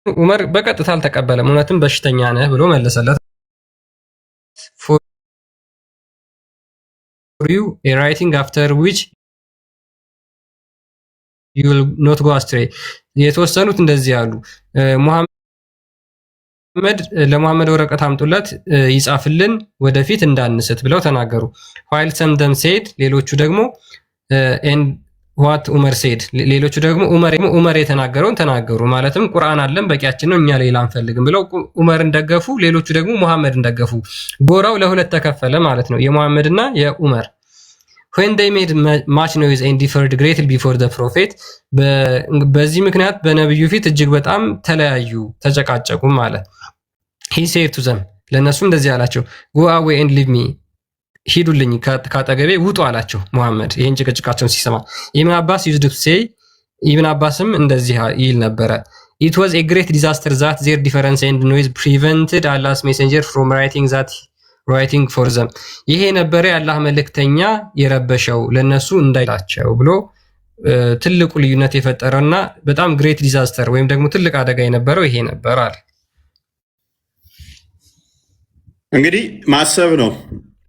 ዑመር በቀጥታ አልተቀበለም። እውነትም በሽተኛ ነህ ብሎ መለሰለት። for you a writing after which you will not go astray። የተወሰኑት እንደዚህ ያሉ ለሙሐመድ ወረቀት አምጡለት ይጻፍልን ወደፊት እንዳንስት ብለው ተናገሩ። while some them said፣ ሌሎቹ ደግሞ and what ዑመር said፣ ሌሎቹ ደግሞ ዑመር የተናገረውን ተናገሩ። ማለትም ቁርአን አለን በቂያችን ነው እኛ ሌላ አንፈልግም ብለው ዑመርን ደገፉ። ሌሎቹ ደግሞ ሙሐመድን ደገፉ። ጎራው ለሁለት ተከፈለ ማለት ነው፣ የሙሐመድና የዑመር። when they made much noise and differed greatly before the prophet፣ በዚህ ምክንያት በነብዩ ፊት እጅግ በጣም ተለያዩ ተጨቃጨቁ ማለት። he said to them፣ ለነሱ እንደዚህ አላቸው go away and leave me፣ ሂዱልኝ ካጠገቤ ውጡ አላቸው ሙሐመድ ይሄን ጭቅጭቃቸውን ሲሰማ። ኢብን አባስ used to say፣ ኢብን አባስም እንደዚህ ይል ነበረ it was a great disaster that their difference and noise prevented Allah's messenger from writing for them፣ ይሄ ነበረ የአላህ መልእክተኛ የረበሸው ለነሱ እንዳይላቸው ብሎ ትልቁ ልዩነት የፈጠረና በጣም ግሬት ዲዛስተር ወይም ደግሞ ትልቅ አደጋ የነበረው ይሄ ነበር አለ። እንግዲህ ማሰብ ነው።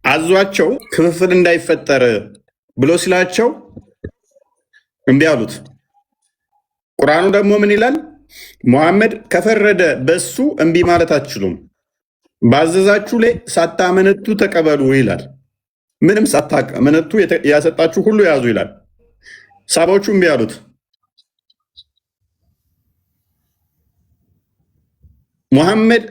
አዟቸው ክፍፍል እንዳይፈጠር ብሎ ሲላቸው እምቢ አሉት። ቁርአኑ ደግሞ ምን ይላል? ሙሐመድ ከፈረደ በሱ እምቢ ማለት አትችሉም፣ ባዘዛችሁ ላይ ሳታመነቱ ተቀበሉ ይላል። ምንም ሳታመነቱ ያሰጣችሁ ሁሉ ያዙ ይላል። ሳባዎቹ እምቢ አሉት። ሙሐመድ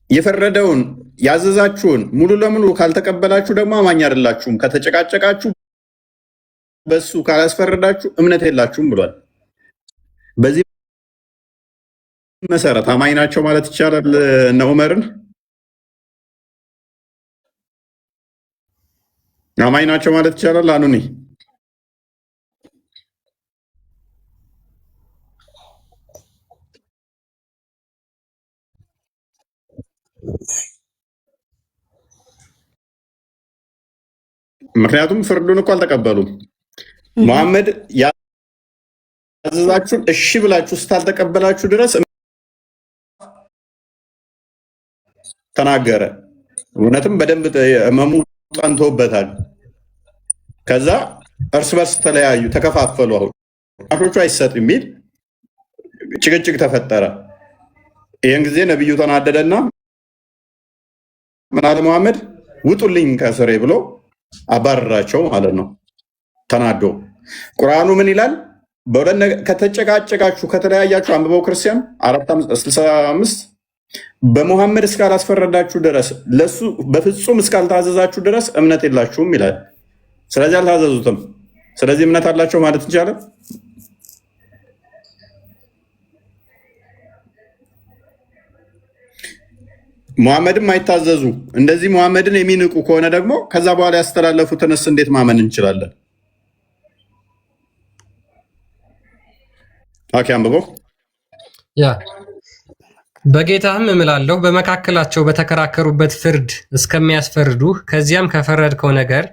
የፈረደውን ያዘዛችሁን ሙሉ ለሙሉ ካልተቀበላችሁ ደግሞ አማኝ አይደላችሁም፣ ከተጨቃጨቃችሁ በሱ ካላስፈረዳችሁ እምነት የላችሁም ብሏል። በዚህ መሰረት አማኝ ናቸው ማለት ይቻላል እነ ዑመርን አማኝ ናቸው ማለት ይቻላል። አኑኒ ምክንያቱም ፍርዱን እኮ አልተቀበሉም። ሙሐመድ ያዘዛችሁን እሺ ብላችሁ ስታልተቀበላችሁ ድረስ ተናገረ። እውነትም በደንብ ህመሙ ጠንቶበታል። ከዛ እርስ በርስ ተለያዩ፣ ተከፋፈሉ። አሁን አሾቹ አይሰጥ የሚል ጭቅጭቅ ተፈጠረ። ይህን ጊዜ ነብዩ ተናደደና ምን አለ ሙሐመድ ውጡልኝ ከስሬ ብሎ አባረራቸው ማለት ነው ተናዶ። ቁርአኑ ምን ይላል? ከተጨቃጨቃችሁ ከተለያያችሁ አንብበው ክርስቲያን 465 በሙሐመድ እስካላስፈረዳችሁ ድረስ ለሱ በፍጹም እስካልታዘዛችሁ ድረስ እምነት የላችሁም ይላል። ስለዚህ አልታዘዙትም። ስለዚህ እምነት አላቸው ማለት ይቻላል። ሙሐመድም አይታዘዙ እንደዚህ ሙሐመድን የሚንቁ ከሆነ ደግሞ ከዛ በኋላ ያስተላለፉትንስ እንዴት ማመን እንችላለን? ኦኬ አንብቦ ያ በጌታህም እምላለሁ በመካከላቸው በተከራከሩበት ፍርድ እስከሚያስፈርዱህ ከዚያም ከፈረድከው ነገር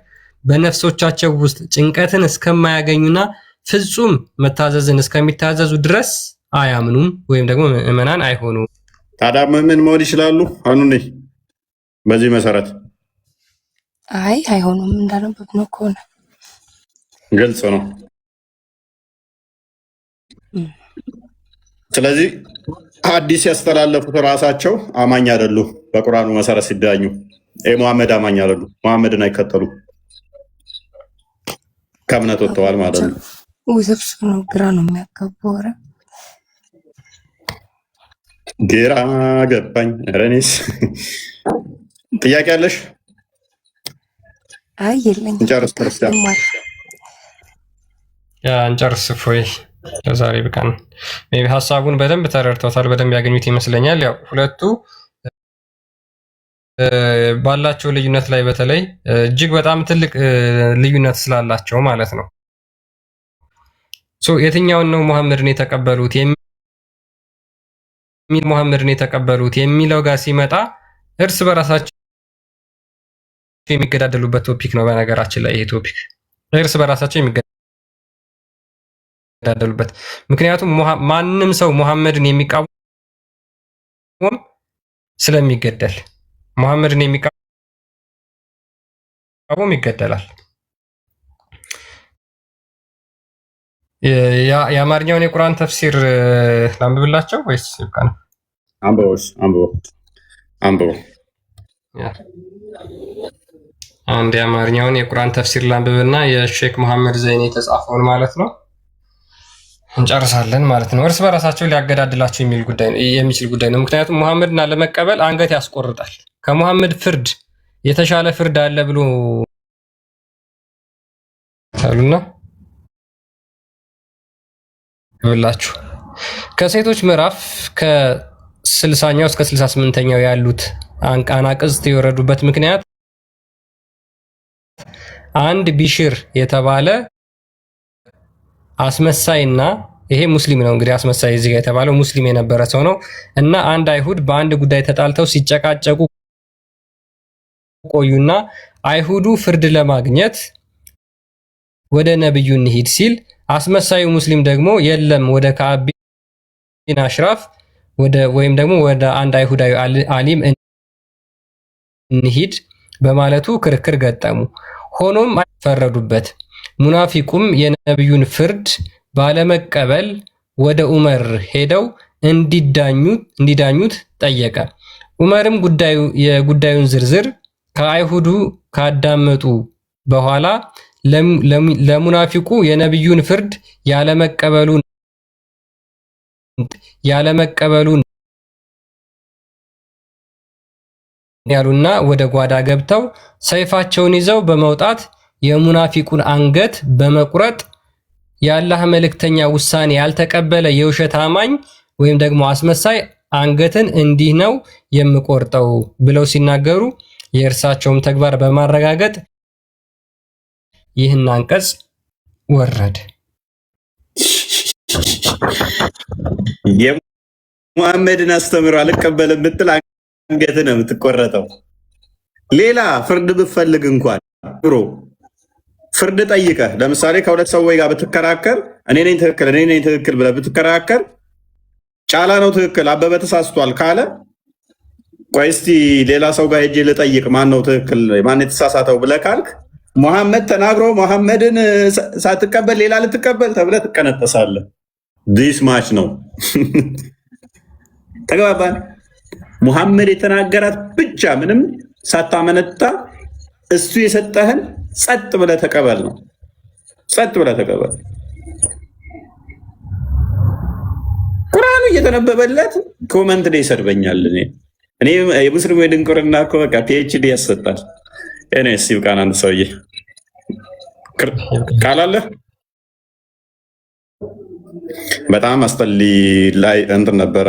በነፍሶቻቸው ውስጥ ጭንቀትን እስከማያገኙና ፍጹም መታዘዝን እስከሚታዘዙ ድረስ አያምኑም ወይም ደግሞ ምዕመናን አይሆኑም። ታዲያ ምን መሆን ይችላሉ? አሁን በዚህ መሰረት አይሆኑም እንዳነበብነው ከሆነ ግልጽ ነው። ስለዚህ ሐዲስ ያስተላለፉት ራሳቸው አማኝ አይደሉ። በቁርአኑ መሰረት ሲዳኙ ሙሐመድ አማኝ አይደሉ። ሙሐመድን አይከተሉ ከእምነት ወጥተዋል ማለት ነው። ውስብስብ ነው፣ ግራ ነው የሚያጋባው። ኧረ ግራ ገባኝ። ኧረ እኔስ ጥያቄ አለሽ? የለኝም። እንጨርስ ክርስቲያን እንጨርስ ፎይ ለዛሬ ብቃን። ሜይ ቢ ሀሳቡን በደንብ ተረድተውታል፣ በደንብ ያገኙት ይመስለኛል። ያው ሁለቱ ባላቸው ልዩነት ላይ በተለይ እጅግ በጣም ትልቅ ልዩነት ስላላቸው ማለት ነው። የትኛውን ነው ሙሐመድን የተቀበሉት የሚለው ጋር ሲመጣ እርስ በራሳቸው የሚገዳደሉበት ቶፒክ ነው። በነገራችን ላይ ይሄ ቶፒክ እርስ በራሳቸው የሚገዳደሉበት፣ ምክንያቱም ማንም ሰው ሙሐመድን የሚቃወም ስለሚገደል፣ ሙሐመድን የሚቃወም ይገደላል። የአማርኛውን የቁርአን ተፍሲር ላንብብላቸው ወይስ ይብቃን? አንብቦ አንድ የአማርኛውን የቁርአን ተፍሲር ላንብብና የሼክ መሐመድ ዘይኔ የተጻፈውን ማለት ነው እንጨርሳለን ማለት ነው። እርስ በራሳቸው ሊያገዳድላቸው የሚችል ጉዳይ ነው። ምክንያቱም ሙሐመድን አለመቀበል አንገት ያስቆርጣል። ከሙሐመድ ፍርድ የተሻለ ፍርድ አለ ብሎ ታሉና ብላችሁ ከሴቶች ምዕራፍ ከ60ኛው እስከ 68ኛው ያሉት አናቅጽት የወረዱበት ምክንያት አንድ ቢሽር የተባለ አስመሳይና ይሄ ሙስሊም ነው እንግዲህ አስመሳይ እዚህ ጋር የተባለው ሙስሊም የነበረ ሰው ነው እና አንድ አይሁድ በአንድ ጉዳይ ተጣልተው ሲጨቃጨቁ ቆዩና አይሁዱ ፍርድ ለማግኘት ወደ ነብዩ እንሂድ ሲል አስመሳዩ ሙስሊም ደግሞ የለም ወደ ከዓብ ቢን አሽራፍ ወይም ደግሞ ወደ አንድ አይሁዳዊ አሊም እንሂድ በማለቱ ክርክር ገጠሙ። ሆኖም ፈረዱበት። ሙናፊቁም የነብዩን ፍርድ ባለመቀበል ወደ ዑመር ሄደው እንዲዳኙት ጠየቀ። ዑመርም የጉዳዩን ዝርዝር ከአይሁዱ ካዳመጡ በኋላ ለሙናፊቁ የነብዩን ፍርድ ያለመቀበሉን ያሉና ወደ ጓዳ ገብተው ሰይፋቸውን ይዘው በመውጣት የሙናፊቁን አንገት በመቁረጥ የአላህ መልእክተኛ ውሳኔ ያልተቀበለ የውሸት አማኝ ወይም ደግሞ አስመሳይ አንገትን እንዲህ ነው የምቆርጠው ብለው ሲናገሩ የእርሳቸውም ተግባር በማረጋገጥ ይህን አንቀጽ ወረደ። የሙሐመድን አስተምሮ አልቀበልም ብትል አንገት ነው የምትቆረጠው። ሌላ ፍርድ ብፈልግ እንኳን ብሮ ፍርድ ጠይቀህ ለምሳሌ ከሁለት ሰዎች ጋር ብትከራከር እኔ ነኝ ትክክል ብለህ ብትከራከር ጫላ ነው ትክክል አበበ ተሳስቷል ካለ ቆይ እስቲ ሌላ ሰው ጋር ሄጄ ልጠይቅ ማን ነው ትክክል ማን የተሳሳተው ብለህ ካልክ ሙሐመድ ተናግሮ ሙሐመድን ሳትቀበል ሌላ ልትቀበል ተብለህ ትቀነጠሳለህ። ዲስ ማች ነው። ተግባባን? ሙሐመድ የተናገራት ብቻ ምንም ሳታመነታ እሱ የሰጠህን ጸጥ ብለህ ተቀበል ነው። ጸጥ ብለህ ተቀበል። ቁርአኑ እየተነበበለት ኮመንት ላይ ይሰድበኛል። እኔ የሙስሊሙ የድንቁርና እኮ በቃ ፒኤችዲ ያሰጣል። እኔ ሲብቃን አንድ ሰውዬ ቃል አለ። በጣም አስጠሊ ላይ እንትን ነበረ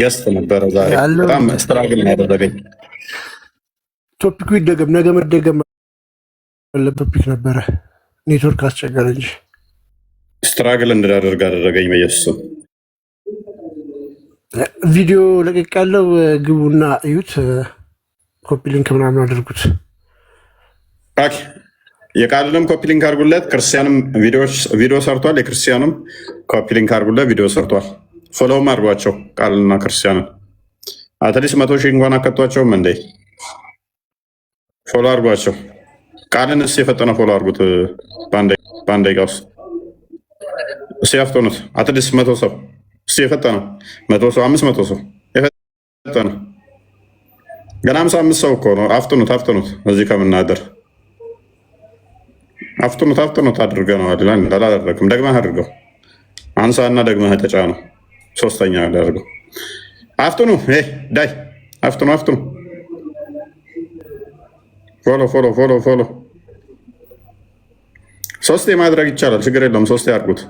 ገስት ነበረ ዛሬ በጣም ስትራግል ያደረገኝ ቶፒኩ ይደገም ነገ መደገም ቶፒክ ነበረ። ኔትወርክ አስቸገረ እንጂ ስትራግል እንዳደርግ አደረገኝ በኢየሱስ። ቪዲዮ ለቀቅ ያለው ግቡና እዩት። ኮፒ ሊንክ ምናምን አድርጉት። የቃልንም ኮፒ ሊንክ አድርጉለት። ክርስቲያንም ቪዲዮ ሰርቷል። የክርስቲያንም ኮፒ ሊንክ አድርጉለት፣ ቪዲዮ ሰርቷል። ፎሎውም አድርጓቸው ቃልና ክርስቲያንን። አትሊስት 100 ሺህ እንኳን አከቷቸውም እንዴ? ፎሎ አድርጓቸው። ቃልን እስኪ የፈጠነ ፎሎ አድርጉት በአንድ ደቂቃ ውስጥ እስኪ ያፍጠኑት። አትሊስት 100 ሰው እስኪ የፈጠነ 100 ሰው 500 ሰው የፈጠነ ገና 55 ሰው እኮ ነው። አፍጥኑት እዚህ ከምናደር አፍጥኑት አድርገነዋል። አላደረግም። ደግመህ አድርገው። አንሳና ደግመህ ተጫነው። ሶስተኛ አደርገው። አፍጥኑ ዳይ አፍጥኑ። ፎሎ ሶስቴ ማድረግ ይቻላል። ችግር የለውም። ሶስቴ አድርጉት።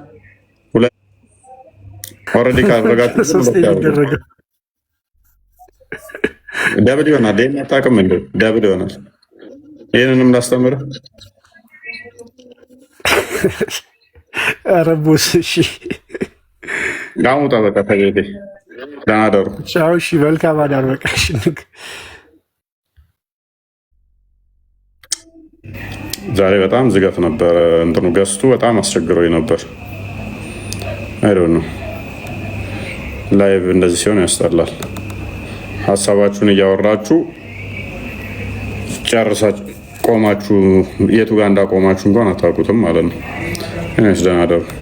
ኦልሬዲ ካደረጋችሁ ደብል ይሆናል። ይሄን አታውቅም እንዴ? ደብል ይሆናል። ይሄንንም ላስተምርህ። ኧረ ቦስ እሺ፣ ጋሙጣ በቃ ተገይቴ ደህና ደሩ። ቻው። እሺ፣ መልካም አዳር። በቃ እሺ። ዛሬ በጣም ዝገት ነበር። እንትኑ ገዝቱ በጣም አስቸግሮኝ ነበር። አይዶን ነው ላይቭ እንደዚህ ሲሆን ያስጠላል። ሀሳባችሁን እያወራችሁ ጨርሳችሁ ቆማችሁ የቱ ጋር እንዳቆማችሁ እንኳን አታውቁትም ማለት ነው። ደህና ደሩ።